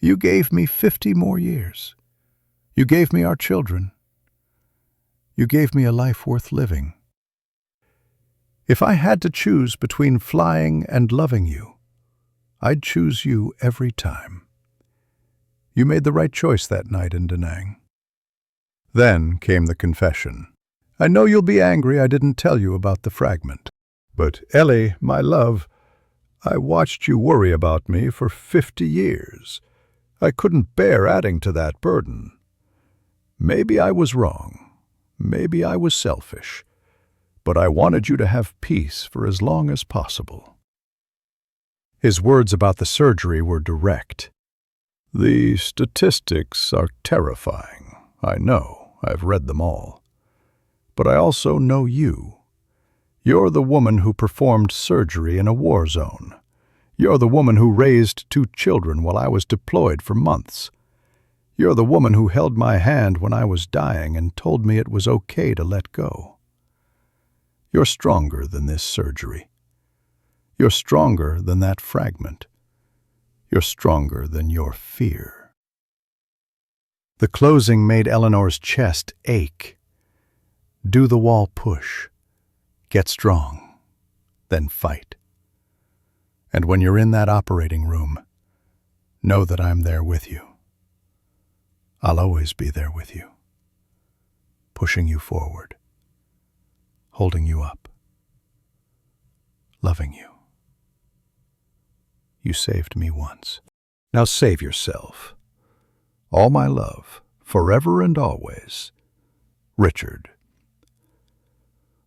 "You gave me 50 more years. You gave me our children. You gave me a life worth living. If I had to choose between flying and loving you, I'd choose you every time. You made the right choice that night in Da Nang." Then came the confession. "I know you'll be angry I didn't tell you about the fragment. But Ellie, my love, I watched you worry about me for 50 years. I couldn't bear adding to that burden. Maybe I was wrong. Maybe I was selfish. But I wanted you to have peace for as long as possible." His words about the surgery were direct. "The statistics are terrifying. I know. I've read them all. But I also know you. You're the woman who performed surgery in a war zone. You're the woman who raised 2 children while I was deployed for months. You're the woman who held my hand when I was dying and told me it was okay to let go. You're stronger than this surgery. You're stronger than that fragment. You're stronger than your fear." The closing made Eleanor's chest ache. Do the wall push. Get strong. Then fight. And when you're in that operating room, know that I'm there with you. I'll always be there with you, pushing you forward, holding you up, loving you. You saved me once. Now save yourself. All my love, forever and always. Richard.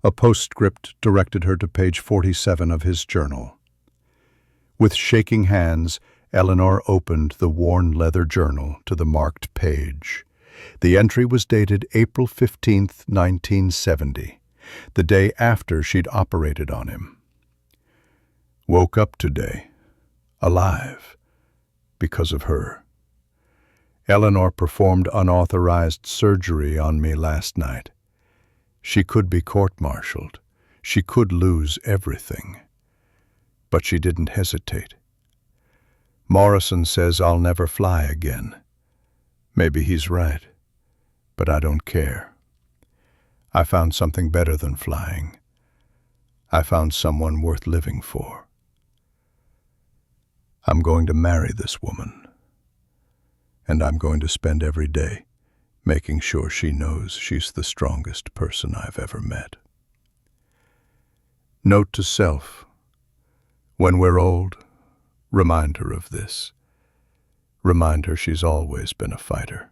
A postscript directed her to page 47 of his journal. With shaking hands, Eleanor opened the worn leather journal to the marked page. The entry was dated April 15th, 1970, the day after she'd operated on him. Woke up today, alive, because of her. Eleanor performed unauthorized surgery on me last night. She could be court-martialed. She could lose everything. But she didn't hesitate. Morrison says I'll never fly again. Maybe he's right, but I don't care. I found something better than flying. I found someone worth living for. I'm going to marry this woman, and I'm going to spend every day making sure she knows she's the strongest person I've ever met. Note to self: when we're old, remind her of this. Remind her she's always been a fighter.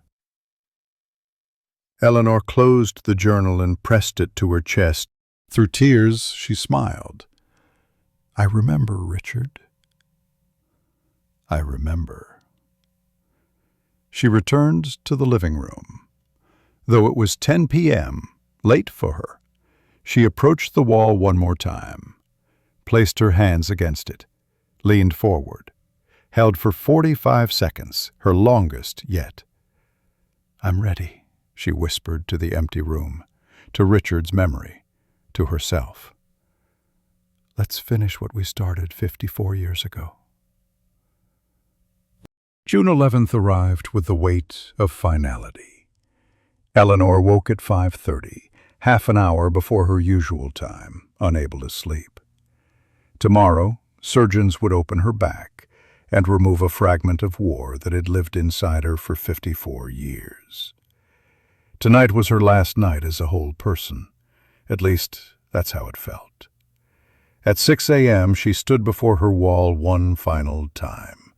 Eleanor closed the journal and pressed it to her chest. Through tears, she smiled. I remember, Richard. I remember. She returned to the living room. Though it was 10 p.m., late for her, she approached the wall one more time, placed her hands against it, leaned forward, held for 45 seconds, her longest yet. I'm ready, she whispered to the empty room, to Richard's memory, to herself. Let's finish what we started 54 years ago. June 11th arrived with the weight of finality. Eleanor woke at 5:30, half an hour before her usual time, unable to sleep. Tomorrow, surgeons would open her back and remove a fragment of war that had lived inside her for 54 years. Tonight was her last night as a whole person. At least, that's how it felt. At 6 a.m., she stood before her wall one final time.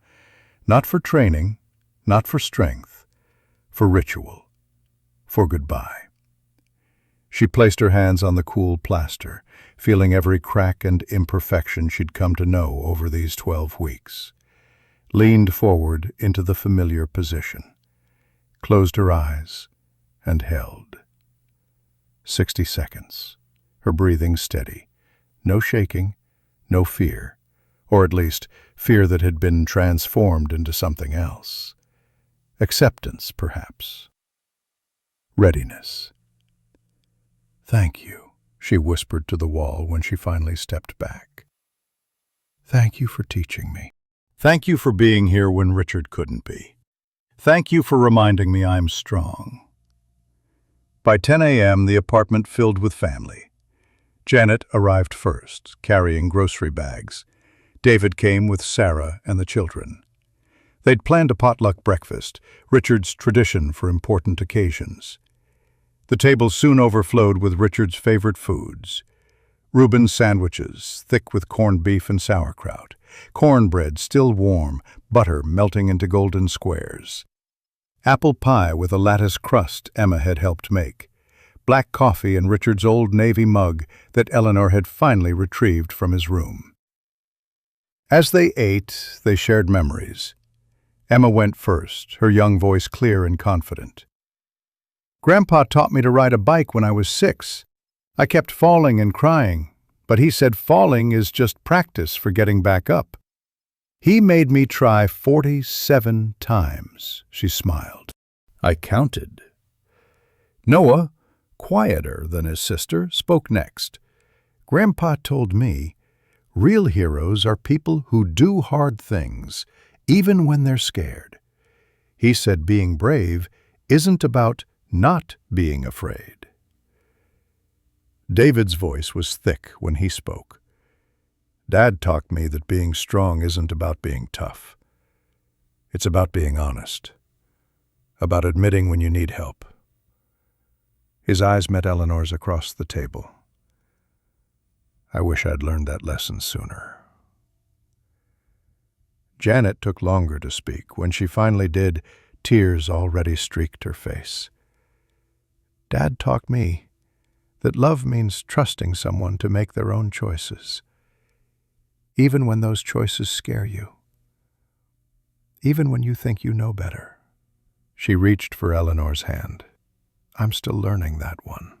Not for training, not for strength, for ritual, for goodbye. She placed her hands on the cool plaster, feeling every crack and imperfection she'd come to know over these 12 weeks. Leaned forward into the familiar position, closed her eyes, and held. 60 seconds, her breathing steady, no shaking, no fear, or at least fear that had been transformed into something else. Acceptance, perhaps. Readiness. Thank you, she whispered to the wall when she finally stepped back. Thank you for teaching me. Thank you for being here when Richard couldn't be. Thank you for reminding me I'm strong. By 10 a.m., the apartment filled with family. Janet arrived first, carrying grocery bags. David came with Sarah and the children. They'd planned a potluck breakfast, Richard's tradition for important occasions. The table soon overflowed with Richard's favorite foods. Reuben's sandwiches, thick with corned beef and sauerkraut. Cornbread still warm, butter melting into golden squares. Apple pie with a lattice crust Emma had helped make. Black coffee in Richard's old navy mug that Eleanor had finally retrieved from his room. As they ate, they shared memories. Emma went first, her young voice clear and confident. Grandpa taught me to ride a bike when I was 6. I kept falling and crying, but he said falling is just practice for getting back up. He made me try 47 times, she smiled. I counted. Noah, quieter than his sister, spoke next. Grandpa told me, real heroes are people who do hard things, even when they're scared. He said being brave isn't about not being afraid. David's voice was thick when he spoke. Dad taught me that being strong isn't about being tough. It's about being honest, about admitting when you need help. His eyes met Eleanor's across the table. I wish I'd learned that lesson sooner. Janet took longer to speak. When she finally did, tears already streaked her face. Dad taught me that love means trusting someone to make their own choices, even when those choices scare you, even when you think you know better. She reached for Eleanor's hand. I'm still learning that one.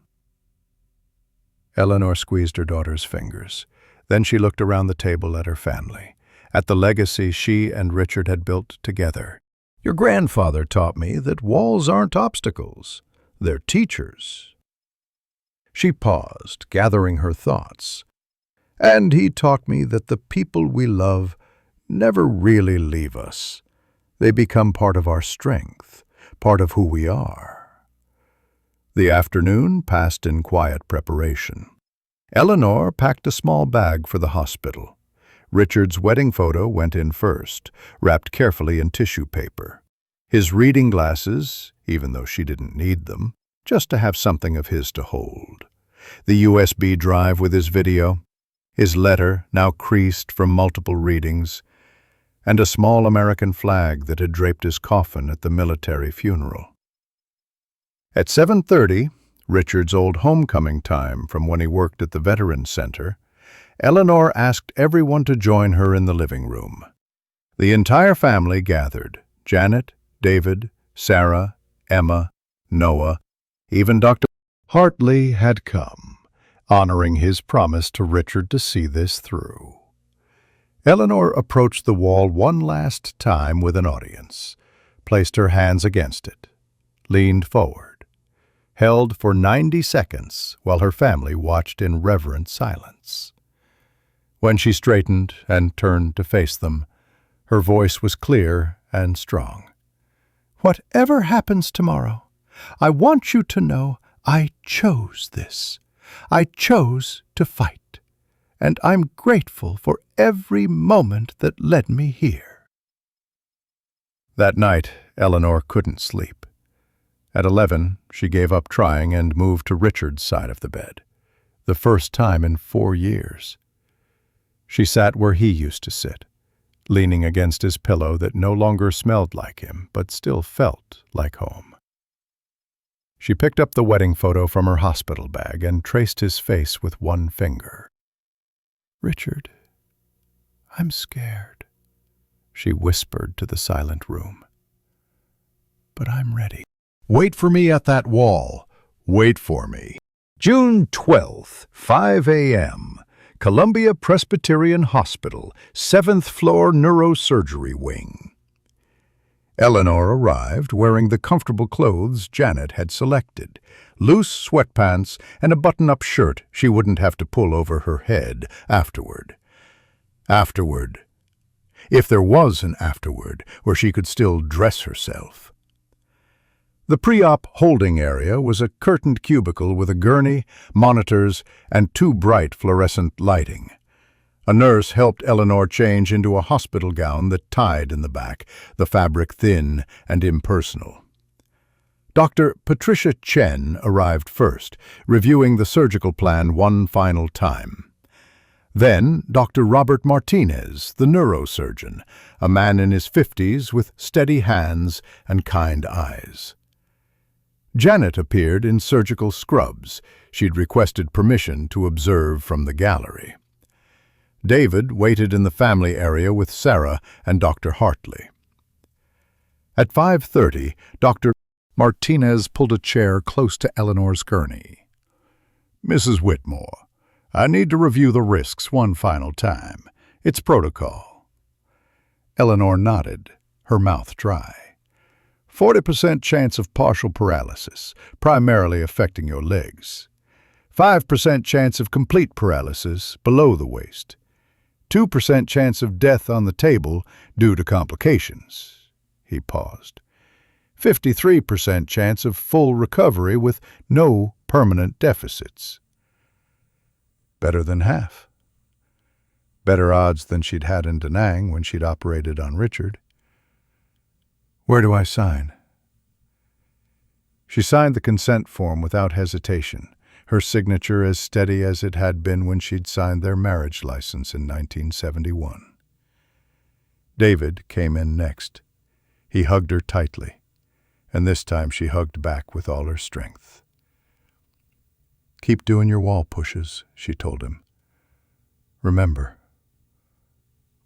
Eleanor squeezed her daughter's fingers. Then she looked around the table at her family, at the legacy she and Richard had built together. Your grandfather taught me that walls aren't obstacles, they're teachers. She paused, gathering her thoughts. And he taught me that the people we love never really leave us. They become part of our strength, part of who we are. The afternoon passed in quiet preparation. Eleanor packed a small bag for the hospital. Richard's wedding photo went in first, wrapped carefully in tissue paper. His reading glasses, even though she didn't need them, just to have something of his to hold. The USB drive with his video, his letter now creased from multiple readings, and a small American flag that had draped his coffin at the military funeral. At 7:30, Richard's old homecoming time from when he worked at the Veterans Center, Eleanor asked everyone to join her in the living room. The entire family gathered: Janet, David, Sarah, Emma, Noah, even Dr. Hartley had come, honoring his promise to Richard to see this through. Eleanor approached the wall one last time with an audience, placed her hands against it, leaned forward, held for 90 seconds while her family watched in reverent silence. When she straightened and turned to face them, her voice was clear and strong. Whatever happens tomorrow, I want you to know I chose this. I chose to fight, and I'm grateful for every moment that led me here. That night, Eleanor couldn't sleep. At 11, she gave up trying and moved to Richard's side of the bed, the first time in 4 years. She sat where he used to sit, leaning against his pillow that no longer smelled like him, but still felt like home. She picked up the wedding photo from her hospital bag and traced his face with one finger. Richard, I'm scared, she whispered to the silent room. But I'm ready. Wait for me at that wall. Wait for me. June 12th, 5 a.m., Columbia Presbyterian Hospital, 7th floor neurosurgery wing. Eleanor arrived wearing the comfortable clothes Janet had selected, loose sweatpants and a button-up shirt she wouldn't have to pull over her head afterward. Afterward. If there was an afterward where she could still dress herself. The pre-op holding area was a curtained cubicle with a gurney, monitors, and 2 bright fluorescent lighting. A nurse helped Eleanor change into a hospital gown that tied in the back, the fabric thin and impersonal. Dr. Patricia Chen arrived first, reviewing the surgical plan one final time. Then Dr. Robert Martinez, the neurosurgeon, a man in his 50s with steady hands and kind eyes. Janet appeared in surgical scrubs. She'd requested permission to observe from the gallery. David waited in the family area with Sarah and Dr. Hartley. At 5:30, Dr. Martinez pulled a chair close to Eleanor's gurney. Mrs. Whitmore, I need to review the risks one final time. It's protocol. Eleanor nodded, her mouth dry. 40% chance of partial paralysis, primarily affecting your legs. 5% chance of complete paralysis below the waist. 2% chance of death on the table due to complications. He paused. 53% chance of full recovery with no permanent deficits. Better than half. Better odds than she'd had in Da Nang when she'd operated on Richard. Where do I sign? She signed the consent form without hesitation, her signature as steady as it had been when she'd signed their marriage license in 1971. David came in next. He hugged her tightly, and this time she hugged back with all her strength. Keep doing your wall pushes, she told him. Remember,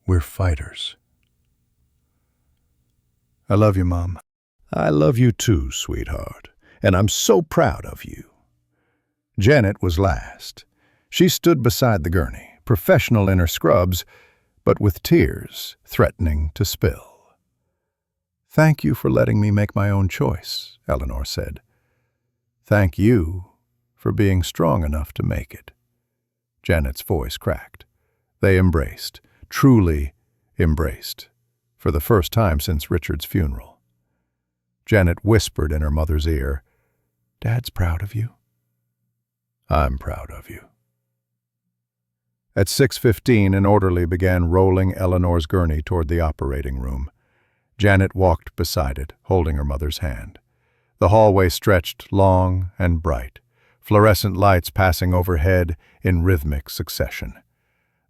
we're fighters. I love you, Mom. I love you too, sweetheart, and I'm so proud of you. Janet was last. She stood beside the gurney, professional in her scrubs, but with tears threatening to spill. Thank you for letting me make my own choice, Eleanor said. Thank you for being strong enough to make it. Janet's voice cracked. They embraced, truly embraced, for the first time since Richard's funeral. Janet whispered in her mother's ear, "Dad's proud of you." "I'm proud of you." At 6:15, an orderly began rolling Eleanor's gurney toward the operating room. Janet walked beside it, holding her mother's hand. The hallway stretched long and bright, fluorescent lights passing overhead in rhythmic succession.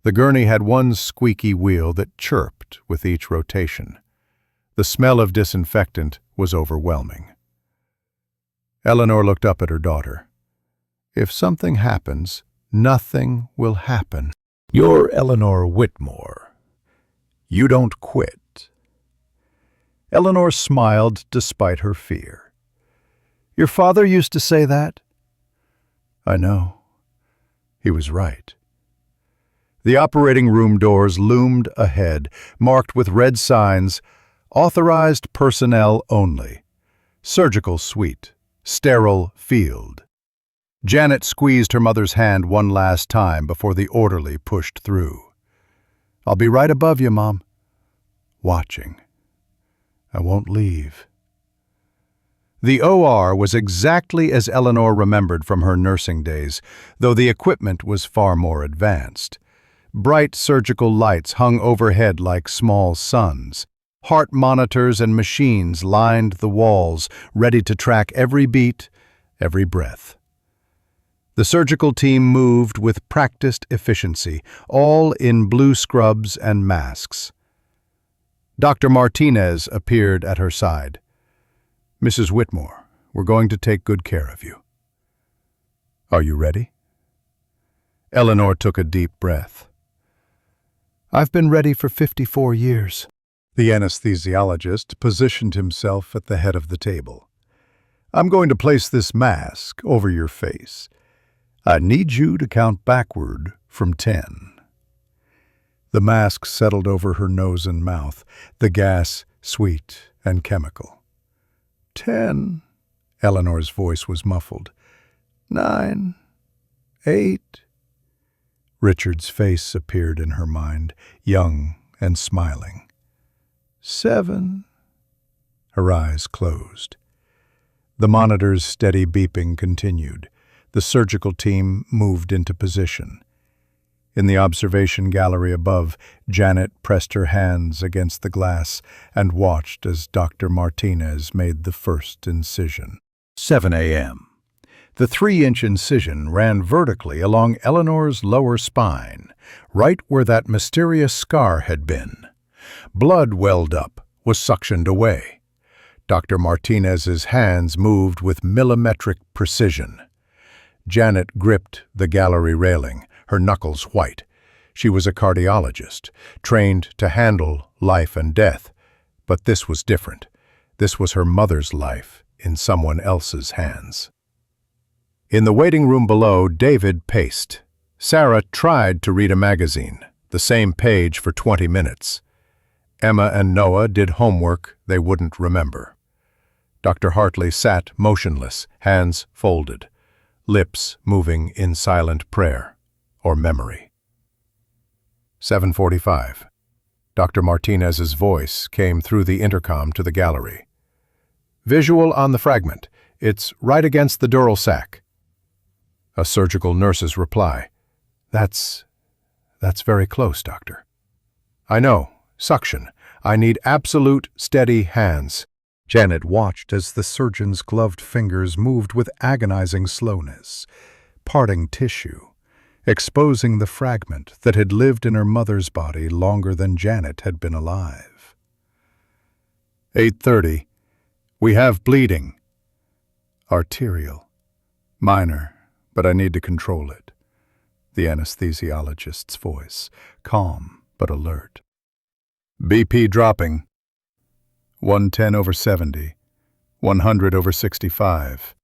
The gurney had one squeaky wheel that chirped with each rotation. The smell of disinfectant was overwhelming. Eleanor looked up at her daughter. "If something happens, nothing will happen. You're Eleanor Whitmore. You don't quit." Eleanor smiled despite her fear. "Your father used to say that?" "I know. He was right." The operating room doors loomed ahead, marked with red signs, "Authorized personnel only. Surgical suite. Sterile field." Janet squeezed her mother's hand one last time before the orderly pushed through. "I'll be right above you, Mom." "Watching. I won't leave." The OR was exactly as Eleanor remembered from her nursing days, though the equipment was far more advanced. Bright surgical lights hung overhead like small suns. Heart monitors and machines lined the walls, ready to track every beat, every breath. The surgical team moved with practiced efficiency, all in blue scrubs and masks. Dr. Martinez appeared at her side. "Mrs. Whitmore, we're going to take good care of you. Are you ready?" Eleanor took a deep breath. "I've been ready for 54 years. The anesthesiologist positioned himself at the head of the table. "I'm going to place this mask over your face. I need you to count backward from 10. The mask settled over her nose and mouth, the gas sweet and chemical. 10. Eleanor's voice was muffled. 9. 8. Richard's face appeared in her mind, young and smiling. 7. Her eyes closed. The monitor's steady beeping continued. The surgical team moved into position. In the observation gallery above, Janet pressed her hands against the glass and watched as Dr. Martinez made the first incision. 7 a.m. The 3-inch incision ran vertically along Eleanor's lower spine, right where that mysterious scar had been. Blood welled up, was suctioned away. Dr. Martinez's hands moved with millimetric precision. Janet gripped the gallery railing, her knuckles white. She was a cardiologist, trained to handle life and death. But this was different. This was her mother's life in someone else's hands. In the waiting room below, David paced. Sarah tried to read a magazine, the same page for 20 minutes. Emma and Noah did homework they wouldn't remember. Dr. Hartley sat motionless, hands folded, lips moving in silent prayer or memory. 7:45. Dr. Martinez's voice came through the intercom to the gallery. "Visual on the fragment. It's right against the dural sac." A surgical nurse's reply. That's very close, doctor." "I know. Suction. I need absolute steady hands." Janet watched as the surgeon's gloved fingers moved with agonizing slowness, parting tissue, exposing the fragment that had lived in her mother's body longer than Janet had been alive. 8:30. "We have bleeding. Arterial. Minor, but I need to control it. The anesthesiologist's voice, calm but alert. BP dropping. 110/70. 100/65.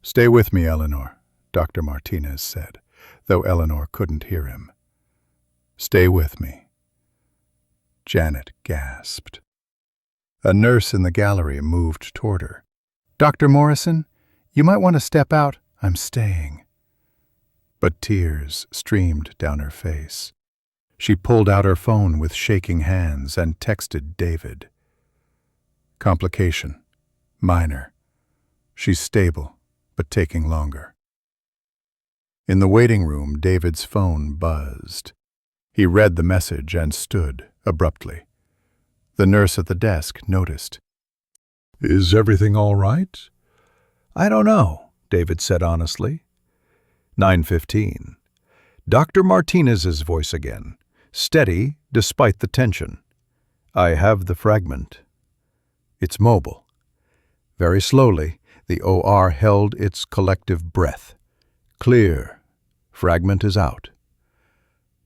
Stay with me, Eleanor, Dr. Martinez said, though Eleanor couldn't hear him. Stay with me. Janet gasped. A nurse in the gallery moved toward her. Dr. Morrison, you might want to step out. I'm staying. But tears streamed down her face. She pulled out her phone with shaking hands and texted David. Complication. Minor. She's stable, but taking longer. In the waiting room, David's phone buzzed. He read the message and stood abruptly. The nurse at the desk noticed. Is everything all right? I don't know, David said honestly. 9:15. Dr. Martinez's voice again, steady despite the tension. I have the fragment. It's mobile. Very slowly, the OR held its collective breath. Clear. Fragment is out.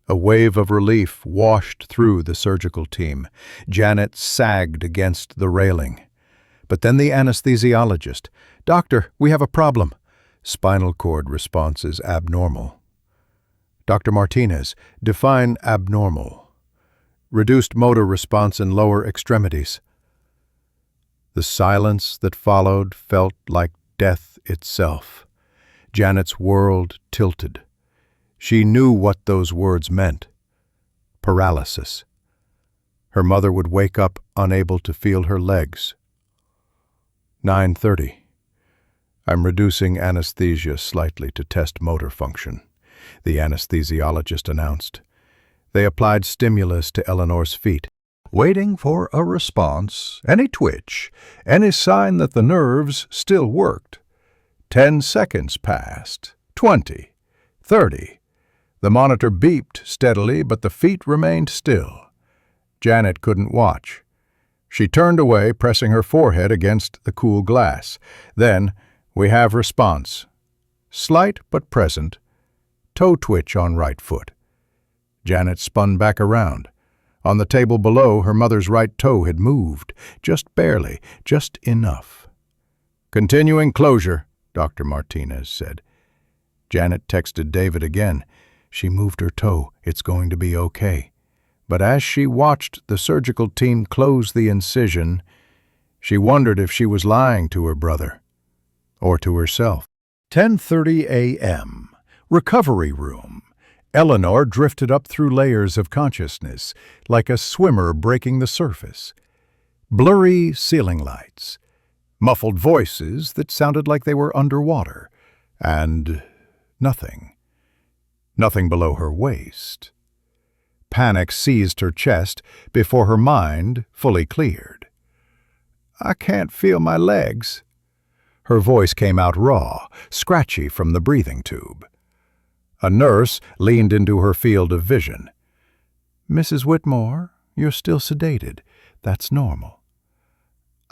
A wave of relief washed through the surgical team. Janet sagged against the railing. But then the anesthesiologist. Doctor, we have a problem. Spinal cord response is abnormal. Dr. Martinez, define abnormal. Reduced motor response in lower extremities. The silence that followed felt like death itself. Janet's world tilted. She knew what those words meant. Paralysis. Her mother would wake up unable to feel her legs. 9:30. I'm reducing anesthesia slightly to test motor function, the anesthesiologist announced. They applied stimulus to Eleanor's feet. Waiting for a response, any twitch, any sign that the nerves still worked. 10 seconds passed. 20. 30. The monitor beeped steadily, but the feet remained still. Janet couldn't watch. She turned away, pressing her forehead against the cool glass. Then, we have response. Slight but present. Toe twitch on right foot. Janet spun back around. On the table below, her mother's right toe had moved, just barely, just enough. Continuing closure, Dr. Martinez said. Janet texted David again. She moved her toe. It's going to be okay. But as she watched the surgical team close the incision, she wondered if she was lying to her brother or to herself. 10:30 a.m. Recovery room. Eleanor drifted up through layers of consciousness, like a swimmer breaking the surface. Blurry ceiling lights, muffled voices that sounded like they were underwater, and nothing. Nothing below her waist. Panic seized her chest before her mind fully cleared. I can't feel my legs. Her voice came out raw, scratchy from the breathing tube. A nurse leaned into her field of vision. Mrs. Whitmore, you're still sedated. That's normal.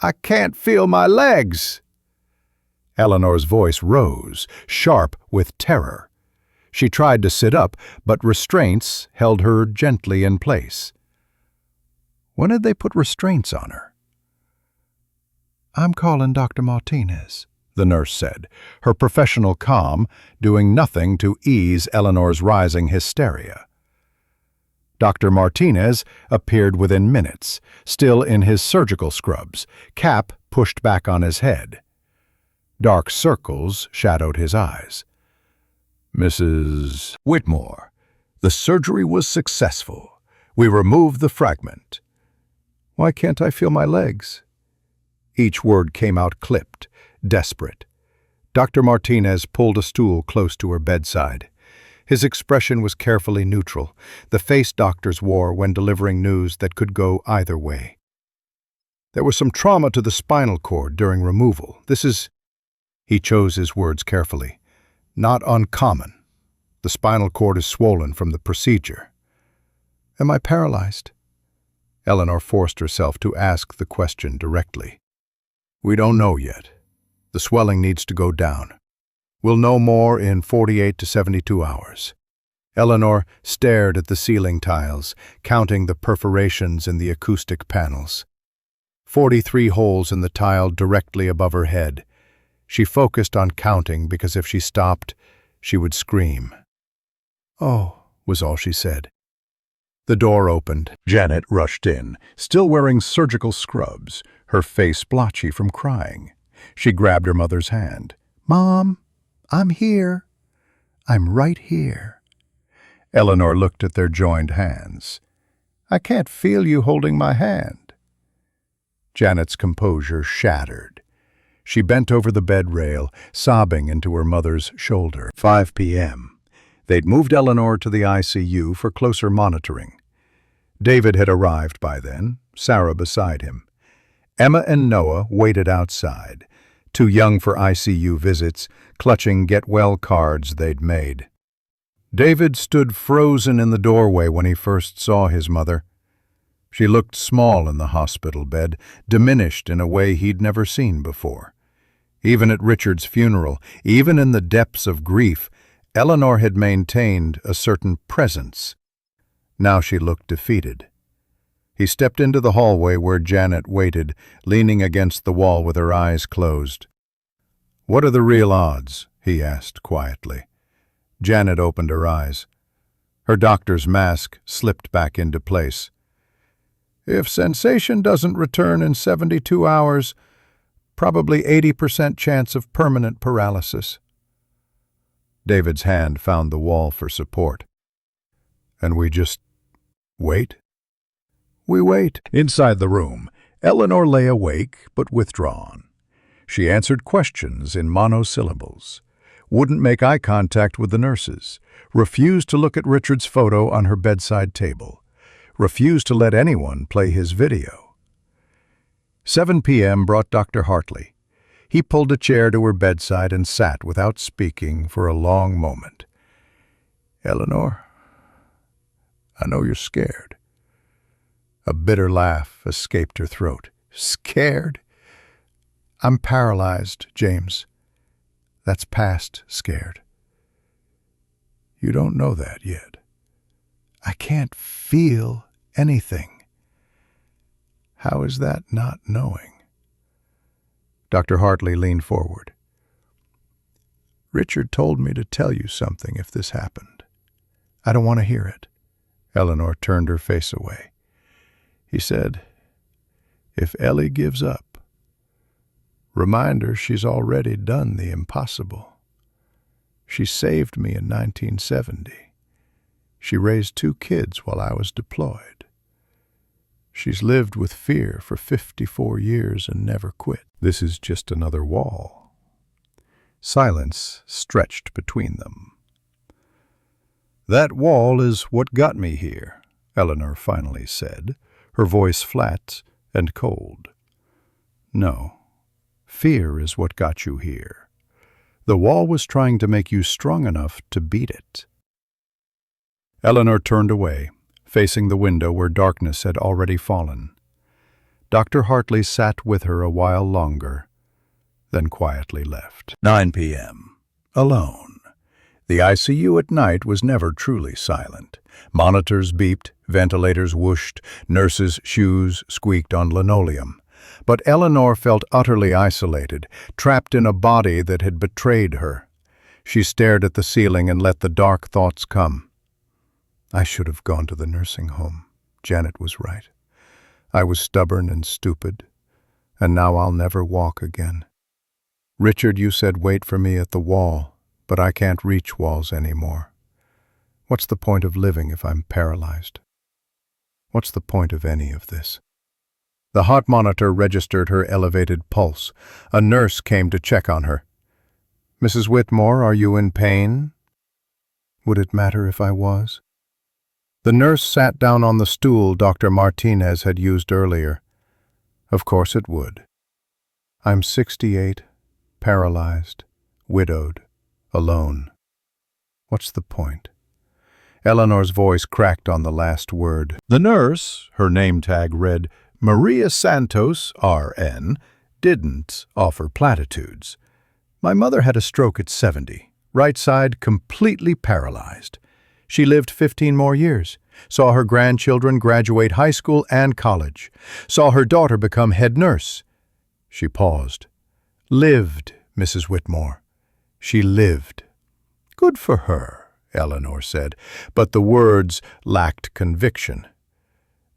I can't feel my legs. Eleanor's voice rose, sharp with terror. She tried to sit up, but restraints held her gently in place. When did they put restraints on her? I'm calling Dr. Martinez, the nurse said, her professional calm doing nothing to ease Eleanor's rising hysteria. Dr. Martinez appeared within minutes, still in his surgical scrubs, cap pushed back on his head. Dark circles shadowed his eyes. Mrs. Whitmore, the surgery was successful. We removed the fragment. Why can't I feel my legs? Each word came out clipped, desperate. Dr. Martinez pulled a stool close to her bedside. His expression was carefully neutral, the face doctors wore when delivering news that could go either way. There was some trauma to the spinal cord during removal. This is, he chose his words carefully, not uncommon. The spinal cord is swollen from the procedure. Am I paralyzed? Eleanor forced herself to ask the question directly. We don't know yet. The swelling needs to go down. We'll know more in 48 to 72 hours. Eleanor stared at the ceiling tiles, counting the perforations in the acoustic panels. 43 holes in the tile directly above her head. She focused on counting because if she stopped, she would scream. "Oh," was all she said. The door opened. Janet rushed in, still wearing surgical scrubs, her face blotchy from crying. She grabbed her mother's hand. "Mom, I'm here. I'm right here." Eleanor looked at their joined hands. "I can't feel you holding my hand." Janet's composure shattered. She bent over the bed rail, sobbing into her mother's shoulder. 5 p.m. They'd moved Eleanor to the ICU for closer monitoring. David had arrived by then, Sarah beside him. Emma and Noah waited outside, too young for ICU visits, clutching get-well cards they'd made. David stood frozen in the doorway when he first saw his mother. She looked small in the hospital bed, diminished in a way he'd never seen before. Even at Richard's funeral, even in the depths of grief, Eleanor had maintained a certain presence. Now she looked defeated. He stepped into the hallway where Janet waited, leaning against the wall with her eyes closed. "What are the real odds?" he asked quietly. Janet opened her eyes. Her doctor's mask slipped back into place. "If sensation doesn't return in 72 hours, probably 80% chance of permanent paralysis." David's hand found the wall for support. "And we just wait?" "We wait." Inside the room, Eleanor lay awake but withdrawn. She answered questions in monosyllables, wouldn't make eye contact with the nurses, refused to look at Richard's photo on her bedside table, refused to let anyone play his video. 7 p.m. brought Dr. Hartley. He pulled a chair to her bedside and sat without speaking for a long moment. "Eleanor, I know you're scared." A bitter laugh escaped her throat. "Scared? I'm paralyzed, James. That's past scared. You don't know that yet. I can't feel anything." "How is that not knowing?" Dr. Hartley leaned forward. "Richard told me to tell you something if this happened. I don't want to hear it." Eleanor turned her face away. "He said, if Ellie gives up, remind her she's already done the impossible. She saved me in 1970. She raised 2 kids while I was deployed. She's lived with fear for 54 years and never quit." This is just another wall. Silence stretched between them. "That wall is what got me here," Eleanor finally said, her voice flat and cold. "No, fear is what got you here. The wall was trying to make you strong enough to beat it." Eleanor turned away, facing the window where darkness had already fallen. Dr. Hartley sat with her a while longer, then quietly left. 9 p.m. Alone. The ICU at night was never truly silent. Monitors beeped, ventilators whooshed, nurses' shoes squeaked on linoleum. But Eleanor felt utterly isolated, trapped in a body that had betrayed her. She stared at the ceiling and let the dark thoughts come. "I should have gone to the nursing home. Janet was right. I was stubborn and stupid, and now I'll never walk again. Richard, you said wait for me at the wall, but I can't reach walls anymore. What's the point of living if I'm paralyzed? What's the point of any of this?" The heart monitor registered her elevated pulse. A nurse came to check on her. "Mrs. Whitmore, are you in pain?" Would it matter if I was? The nurse sat down on the stool Dr. Martinez had used earlier. Of course it would. "I'm 68, paralyzed, widowed, alone. What's the point?" Eleanor's voice cracked on the last word. The nurse, her name tag read Maria Santos, RN, didn't offer platitudes. My mother had a stroke at 70, right side completely paralyzed. She lived 15 more years, saw her grandchildren graduate high school and college, saw her daughter become head nurse. She paused. Lived, Mrs. Whitmore. She lived. Good for her, Eleanor said, but the words lacked conviction.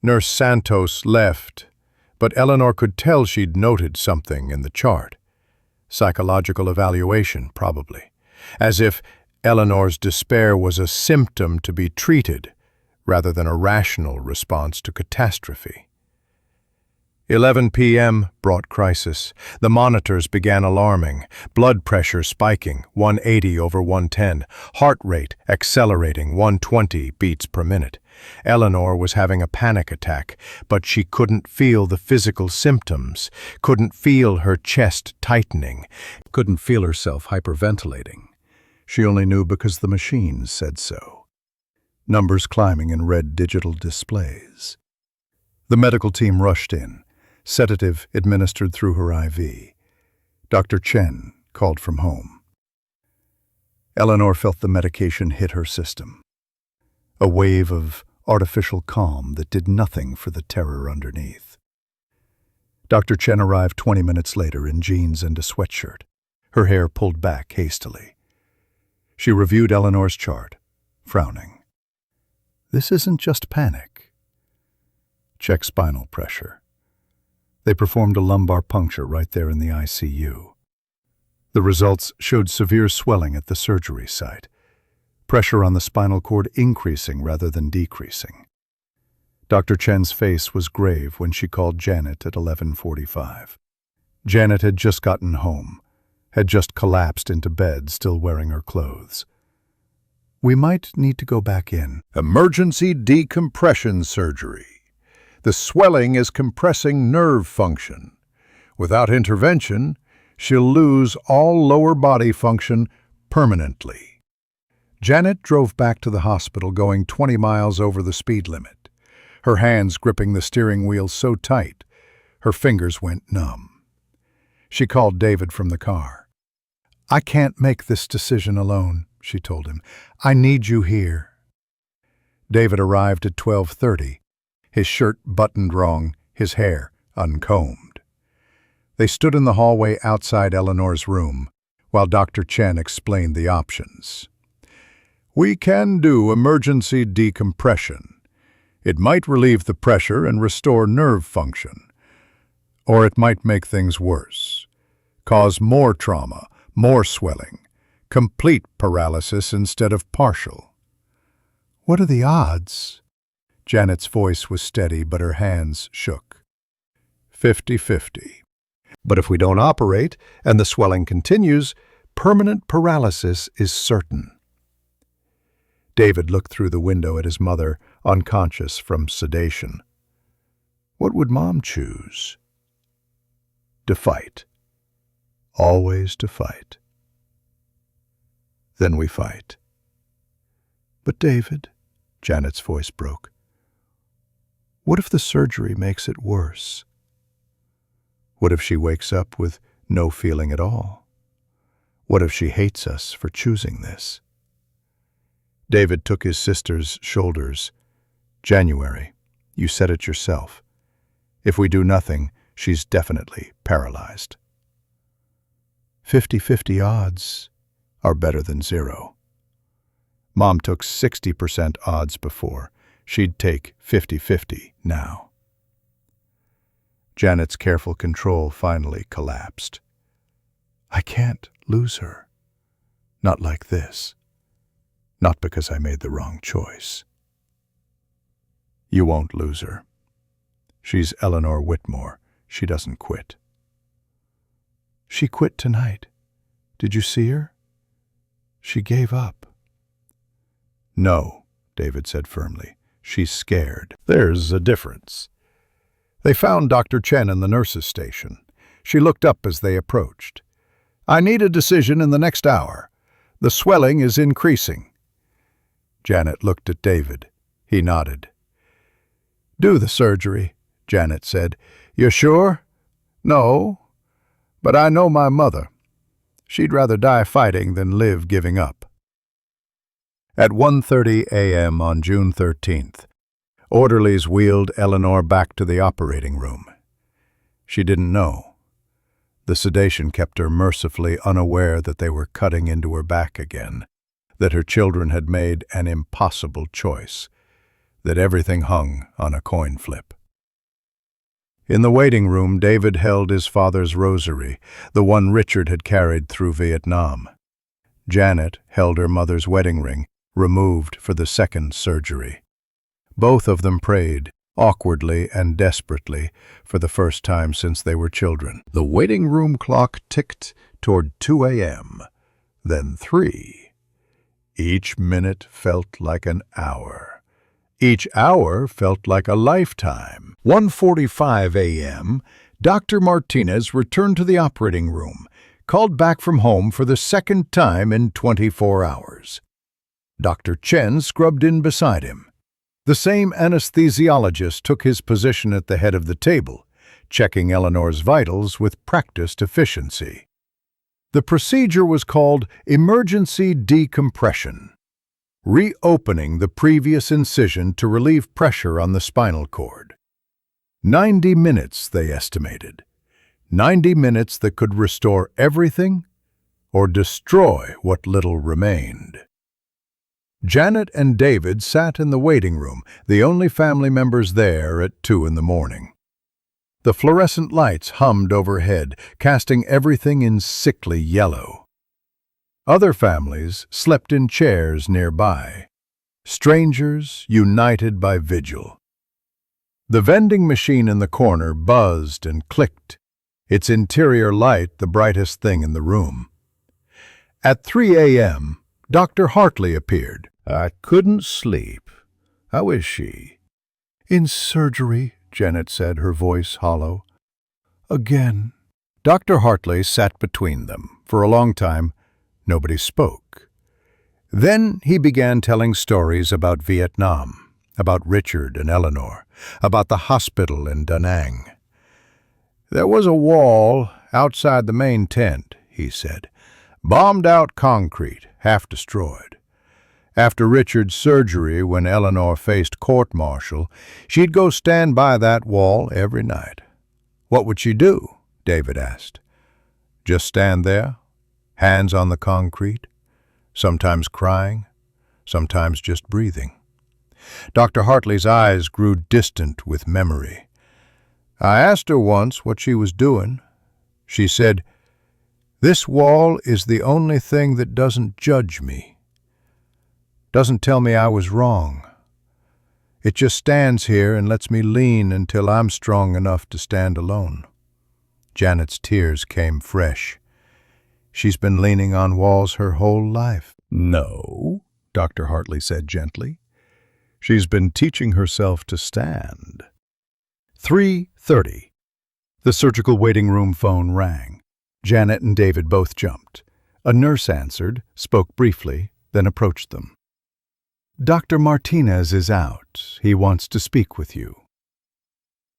Nurse Santos left, but Eleanor could tell she'd noted something in the chart. Psychological evaluation, probably. As if Eleanor's despair was a symptom to be treated, rather than a rational response to catastrophe. 11 p.m. brought crisis. The monitors began alarming, blood pressure spiking, 180 over 110, heart rate accelerating, 120 beats per minute. Eleanor was having a panic attack, but she couldn't feel the physical symptoms, couldn't feel her chest tightening, couldn't feel herself hyperventilating. She only knew because the machines said so. Numbers climbing in red digital displays. The medical team rushed in. Sedative administered through her IV. Dr. Chen called from home. Eleanor felt the medication hit her system. A wave of artificial calm that did nothing for the terror underneath. Dr. Chen arrived 20 minutes later in jeans and a sweatshirt, her hair pulled back hastily. She reviewed Eleanor's chart, frowning. This isn't just panic. Check spinal pressure. They performed a lumbar puncture right there in the ICU. The results showed severe swelling at the surgery site, pressure on the spinal cord increasing rather than decreasing. Dr. Chen's face was grave when she called Janet at 11:45. Janet had just gotten home, had just collapsed into bed, still wearing her clothes. We might need to go back in. Emergency decompression surgery. The swelling is compressing nerve function. Without intervention, she'll lose all lower body function permanently. Janet drove back to the hospital going 20 miles over the speed limit, her hands gripping the steering wheel so tight, her fingers went numb. She called David from the car. I can't make this decision alone, she told him. I need you here. David arrived at 12:30. His shirt buttoned wrong, his hair uncombed. They stood in the hallway outside Eleanor's room, while Dr. Chen explained the options. We can do emergency decompression. It might relieve the pressure and restore nerve function. Or it might make things worse, cause more trauma, more swelling, complete paralysis instead of partial. What are the odds? Janet's voice was steady, but her hands shook. 50-50. But if we don't operate, and the swelling continues, permanent paralysis is certain. David looked through the window at his mother, unconscious from sedation. What would Mom choose? To fight. Always to fight. Then we fight. But David, Janet's voice broke. What if the surgery makes it worse? What if she wakes up with no feeling at all? What if she hates us for choosing this? David took his sister's shoulders. January, you said it yourself. If we do nothing, she's definitely paralyzed. 50-50 odds are better than 0. Mom took 60% odds before. She'd take 50-50 now. Janet's careful control finally collapsed. I can't lose her. Not like this. Not because I made the wrong choice. You won't lose her. She's Eleanor Whitmore. She doesn't quit. She quit tonight. Did you see her? She gave up. No, David said firmly. She's scared. There's a difference. They found Dr. Chen in the nurses' station. She looked up as they approached. I need a decision in the next hour. The swelling is increasing. Janet looked at David. He nodded. Do the surgery, Janet said. You're sure? No, but I know my mother. She'd rather die fighting than live giving up. At 1:30 a.m. on June 13th, orderlies wheeled Eleanor back to the operating room. She didn't know. The sedation kept her mercifully unaware that they were cutting into her back again, that her children had made an impossible choice, that everything hung on a coin flip. In the waiting room, David held his father's rosary, the one Richard had carried through Vietnam. Janet held her mother's wedding ring, removed for the second surgery. Both of them prayed, awkwardly and desperately, for the first time since they were children. The waiting room clock ticked toward 2 a.m., then 3. Each minute felt like an hour. Each hour felt like a lifetime. 1:45 a.m., Dr. Martinez returned to the operating room, called back from home for the second time in 24 hours. Dr. Chen scrubbed in beside him. The same anesthesiologist took his position at the head of the table, checking Eleanor's vitals with practiced efficiency. The procedure was called emergency decompression, reopening the previous incision to relieve pressure on the spinal cord. 90 minutes, they estimated. 90 minutes that could restore everything or destroy what little remained. Janet and David sat in the waiting room, the only family members there, at 2 in the morning. The fluorescent lights hummed overhead, casting everything in sickly yellow. Other families slept in chairs nearby, strangers united by vigil. The vending machine in the corner buzzed and clicked, its interior light the brightest thing in the room. At 3 a.m., Dr. Hartley appeared. I couldn't sleep. How is she? In surgery, Janet said, her voice hollow. Again. Dr. Hartley sat between them. For a long time, nobody spoke. Then he began telling stories about Vietnam, about Richard and Eleanor, about the hospital in Da Nang. There was a wall outside the main tent, he said, bombed-out concrete, half destroyed. After Richard's surgery, when Eleanor faced court-martial, she'd go stand by that wall every night. What would she do? David asked. Just stand there, hands on the concrete, sometimes crying, sometimes just breathing. Dr. Hartley's eyes grew distant with memory. I asked her once what she was doing. She said, "This wall is the only thing that doesn't judge me. Doesn't tell me I was wrong. It just stands here and lets me lean until I'm strong enough to stand alone." Janet's tears came fresh. She's been leaning on walls her whole life. No, Dr. Hartley said gently. She's been teaching herself to stand. 3:30. The surgical waiting room phone rang. Janet and David both jumped. A nurse answered, spoke briefly, then approached them. Dr. Martinez is out. He wants to speak with you.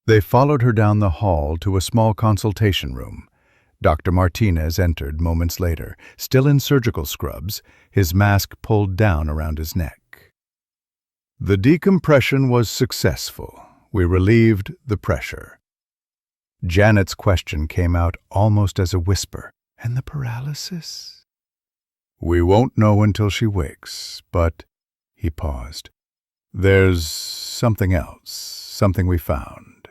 They followed her down the hall to a small consultation room. Dr. Martinez entered moments later, still in surgical scrubs, his mask pulled down around his neck. The decompression was successful. We relieved the pressure. Janet's question came out almost as a whisper. And the paralysis? We won't know until she wakes, but... He paused. There's something else, something we found.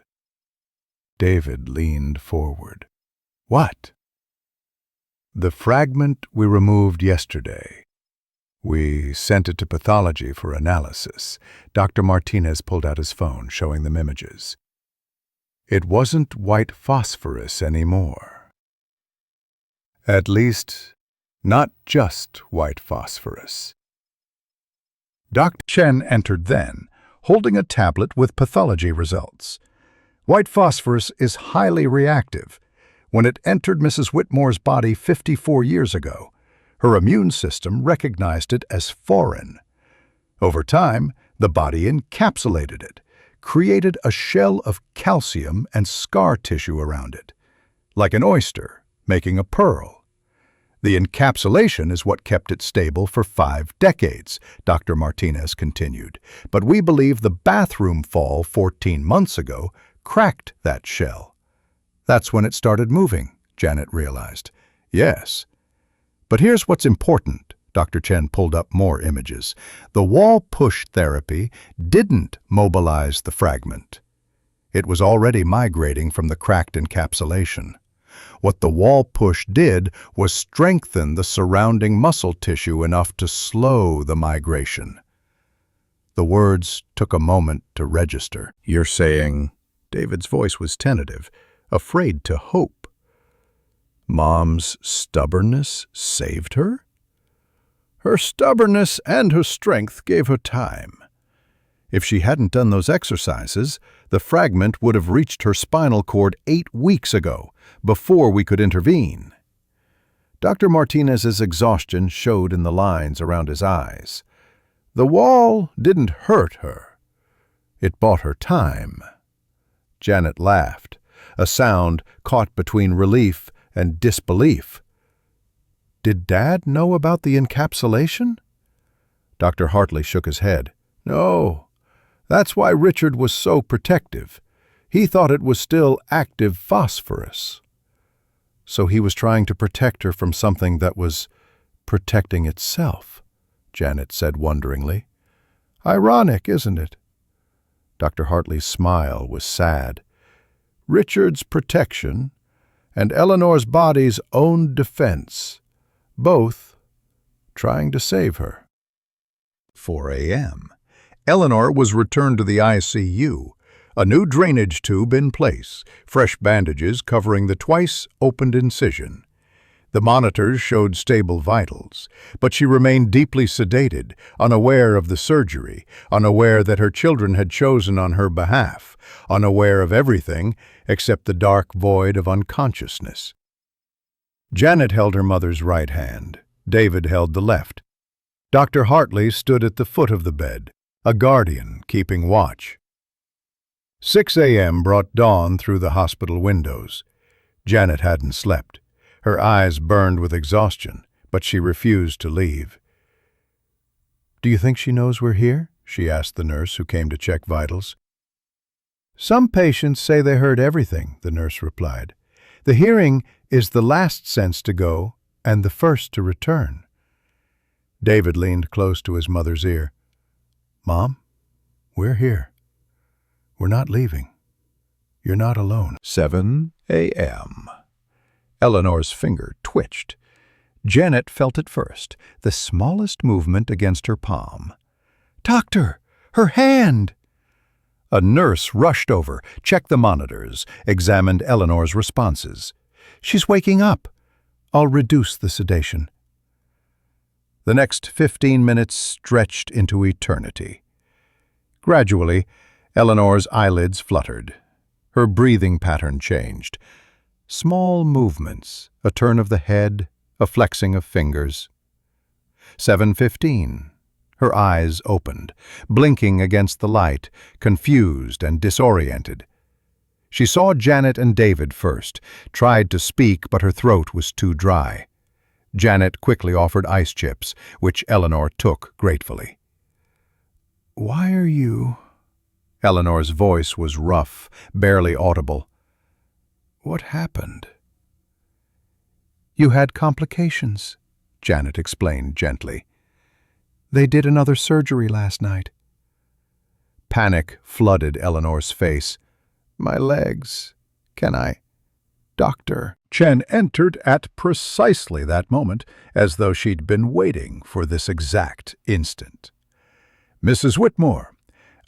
David leaned forward. What? The fragment we removed yesterday. We sent it to pathology for analysis. Dr. Martinez pulled out his phone, showing them images. It wasn't white phosphorus anymore. At least, not just white phosphorus. Dr. Chen entered then, holding a tablet with pathology results. White phosphorus is highly reactive. When it entered Mrs. Whitmore's body 54 years ago, her immune system recognized it as foreign. Over time, the body encapsulated it, created a shell of calcium and scar tissue around it, like an oyster making a pearl. The encapsulation is what kept it stable for 5 decades, Dr. Martinez continued. But we believe the bathroom fall 14 months ago cracked that shell. That's when it started moving, Janet realized. Yes. But here's what's important. Dr. Chen pulled up more images. The wall push therapy didn't mobilize the fragment. It was already migrating from the cracked encapsulation. What the wall push did was strengthen the surrounding muscle tissue enough to slow the migration. The words took a moment to register. "You're saying," David's voice was tentative, afraid to hope, "Mom's stubbornness saved her?" "Her stubbornness and her strength gave her time. If she hadn't done those exercises, the fragment would have reached her spinal cord 8 weeks ago, before we could intervene." Dr. Martinez's exhaustion showed in the lines around his eyes. The wall didn't hurt her. It bought her time. Janet laughed, a sound caught between relief and disbelief. "Did Dad know about the encapsulation?" Dr. Hartley shook his head. "No. That's why Richard was so protective. He thought it was still active phosphorus." "So he was trying to protect her from something that was protecting itself," Janet said wonderingly. "Ironic, isn't it?" Dr. Hartley's smile was sad. Richard's protection and Eleanor's body's own defense, both trying to save her. 4 a.m. Eleanor was returned to the ICU, a new drainage tube in place, fresh bandages covering the twice-opened incision. The monitors showed stable vitals, but she remained deeply sedated, unaware of the surgery, unaware that her children had chosen on her behalf, unaware of everything except the dark void of unconsciousness. Janet held her mother's right hand. David held the left. Dr. Hartley stood at the foot of the bed, a guardian keeping watch. 6 a.m. brought dawn through the hospital windows. Janet hadn't slept. Her eyes burned with exhaustion, but she refused to leave. "Do you think she knows we're here?" she asked the nurse who came to check vitals. "Some patients say they heard everything," the nurse replied. "The hearing is the last sense to go and the first to return." David leaned close to his mother's ear. "Mom, we're here. We're not leaving. You're not alone." 7 a.m. Eleanor's finger twitched. Janet felt it first, the smallest movement against her palm. "Doctor, her hand!" A nurse rushed over, checked the monitors, examined Eleanor's responses. "She's waking up. I'll reduce the sedation." The next 15 minutes stretched into eternity. Gradually, Eleanor's eyelids fluttered. Her breathing pattern changed. Small movements, a turn of the head, a flexing of fingers. 7:15. Her eyes opened, blinking against the light, confused and disoriented. She saw Janet and David first, tried to speak, but her throat was too dry. Janet quickly offered ice chips, which Eleanor took gratefully. "Why are you—" Eleanor's voice was rough, barely audible. "What happened?" "You had complications," Janet explained gently. "They did another surgery last night." Panic flooded Eleanor's face. "My legs. Can I—" "Doctor." Chen entered at precisely that moment, as though she'd been waiting for this exact instant. "Mrs. Whitmore,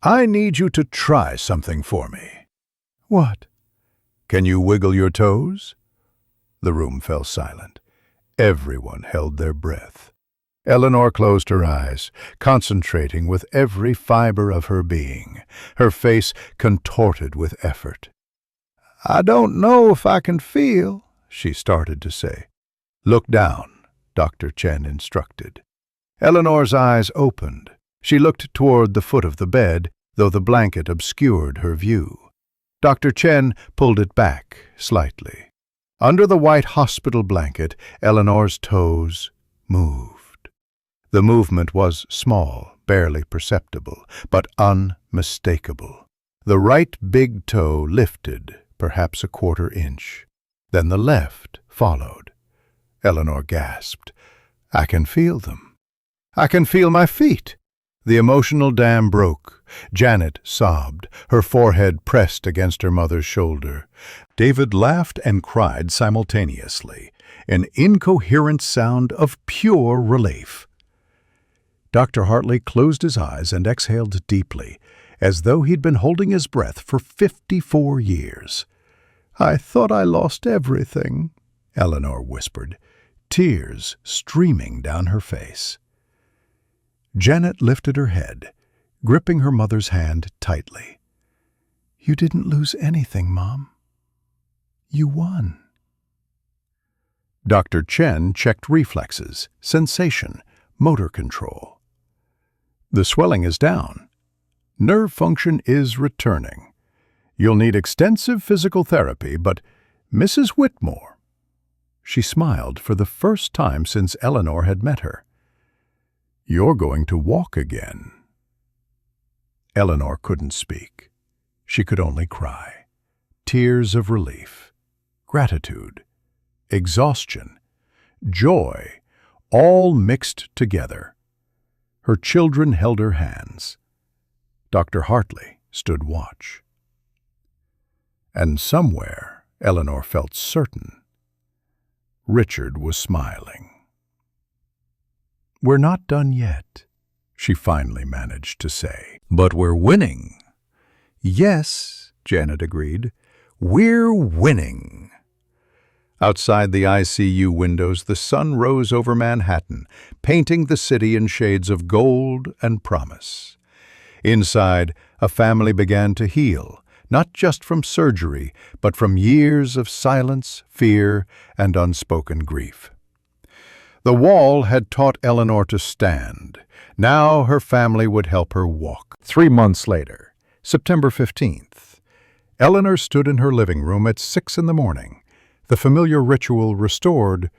I need you to try something for me." "What?" "Can you wiggle your toes?" The room fell silent. Everyone held their breath. Eleanor closed her eyes, concentrating with every fiber of her being, her face contorted with effort. "I don't know if I can feel," she started to say. "Look down," Dr. Chen instructed. Eleanor's eyes opened. She looked toward the foot of the bed, though the blanket obscured her view. Dr. Chen pulled it back slightly. Under the white hospital blanket, Eleanor's toes moved. The movement was small, barely perceptible, but unmistakable. The right big toe lifted, perhaps a quarter inch. Then the left followed. Eleanor gasped. "I can feel them. I can feel my feet." The emotional dam broke. Janet sobbed, her forehead pressed against her mother's shoulder. David laughed and cried simultaneously, an incoherent sound of pure relief. Dr. Hartley closed his eyes and exhaled deeply, as though he'd been holding his breath for 54 years. "I thought I lost everything," Eleanor whispered, tears streaming down her face. Janet lifted her head, gripping her mother's hand tightly. "You didn't lose anything, Mom. You won." Dr. Chen checked reflexes, sensation, motor control. "The swelling is down. Nerve function is returning. You'll need extensive physical therapy, but Mrs. Whitmore—" She smiled for the first time since Eleanor had met her. "You're going to walk again." Eleanor couldn't speak. She could only cry. Tears of relief, gratitude, exhaustion, joy, all mixed together. Her children held her hands. Dr. Hartley stood watch. And somewhere, Eleanor felt certain, Richard was smiling. "We're not done yet," she finally managed to say. "But we're winning." "Yes," Janet agreed. "We're winning." Outside the ICU windows, the sun rose over Manhattan, painting the city in shades of gold and promise. Inside, a family began to heal, not just from surgery, but from years of silence, fear, and unspoken grief. The wall had taught Eleanor to stand. Now her family would help her walk. 3 months later, September 15th, Eleanor stood in her living room at 6 in the morning, the familiar ritual restored,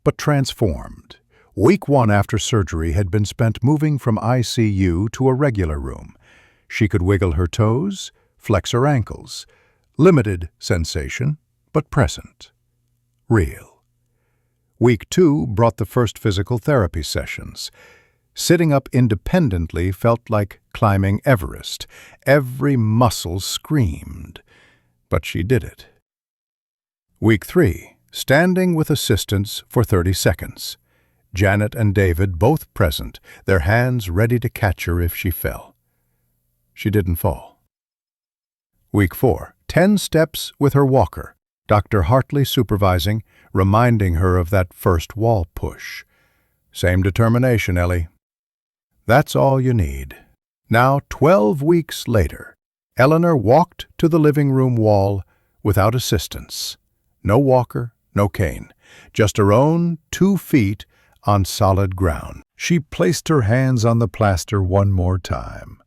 but transformed. Week 1 after surgery had been spent moving from ICU to a regular room. She could wiggle her toes, flex her ankles. Limited sensation, but present. Real. Week 2 brought the first physical therapy sessions. Sitting up independently felt like climbing Everest. Every muscle screamed. But she did it. Week 3, standing with assistance for 30 seconds. Janet and David both present, their hands ready to catch her if she fell. She didn't fall. Week 4, 10 steps with her walker. Dr. Hartley supervising, reminding her of that first wall push. Same determination, Ellie. That's all you need. Now, 12 weeks later, Eleanor walked to the living room wall without assistance. No walker, no cane, just her own 2 feet on solid ground. She placed her hands on the plaster one more time.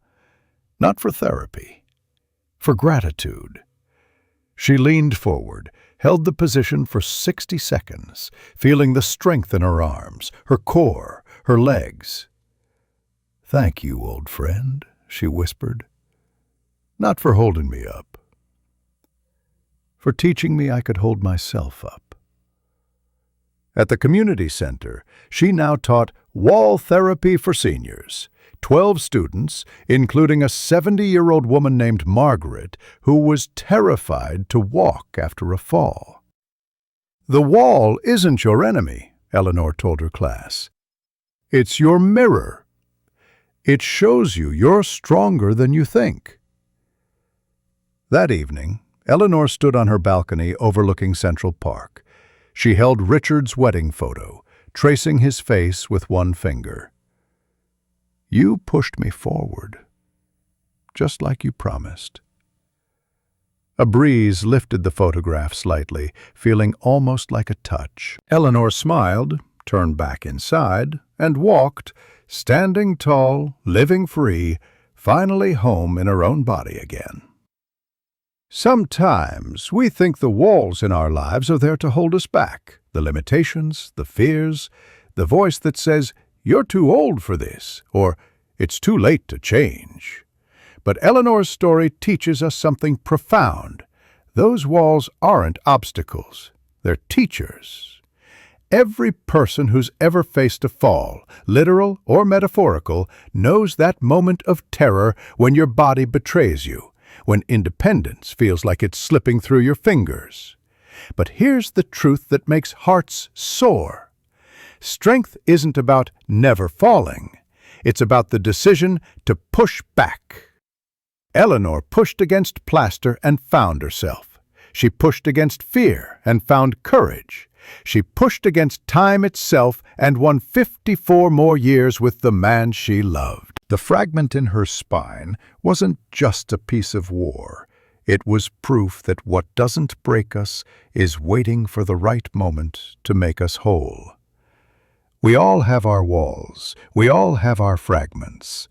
Not for therapy, for gratitude. She leaned forward, held the position for 60 seconds, feeling the strength in her arms, her core, her legs. "Thank you, old friend," she whispered. "Not for holding me up. For teaching me I could hold myself up." At the community center, she now taught wall therapy for seniors. 12 students, including a 70-year-old woman named Margaret, who was terrified to walk after a fall. "The wall isn't your enemy," Eleanor told her class. "It's your mirror. It shows you you're stronger than you think." That evening, Eleanor stood on her balcony overlooking Central Park. She held Richard's wedding photo, tracing his face with one finger. "You pushed me forward, just like you promised." A breeze lifted the photograph slightly, feeling almost like a touch. Eleanor smiled, turned back inside, and walked, standing tall, living free, finally home in her own body again. Sometimes we think the walls in our lives are there to hold us back, the limitations, the fears, the voice that says, "You're too old for this," or "It's too late to change." But Eleanor's story teaches us something profound. Those walls aren't obstacles, they're teachers. Every person who's ever faced a fall, literal or metaphorical, knows that moment of terror when your body betrays you, when independence feels like it's slipping through your fingers. But here's the truth that makes hearts soar. Strength isn't about never falling. It's about the decision to push back. Eleanor pushed against plaster and found herself. She pushed against fear and found courage. She pushed against time itself and won 54 more years with the man she loved. The fragment in her spine wasn't just a piece of war. It was proof that what doesn't break us is waiting for the right moment to make us whole. We all have our walls. We all have our fragments.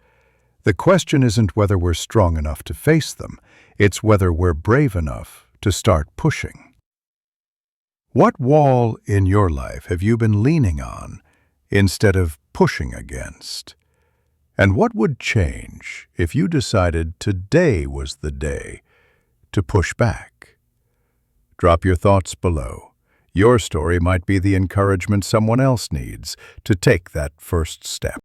The question isn't whether we're strong enough to face them. It's whether we're brave enough to start pushing. What wall in your life have you been leaning on instead of pushing against? And what would change if you decided today was the day to push back? Drop your thoughts below. Your story might be the encouragement someone else needs to take that first step.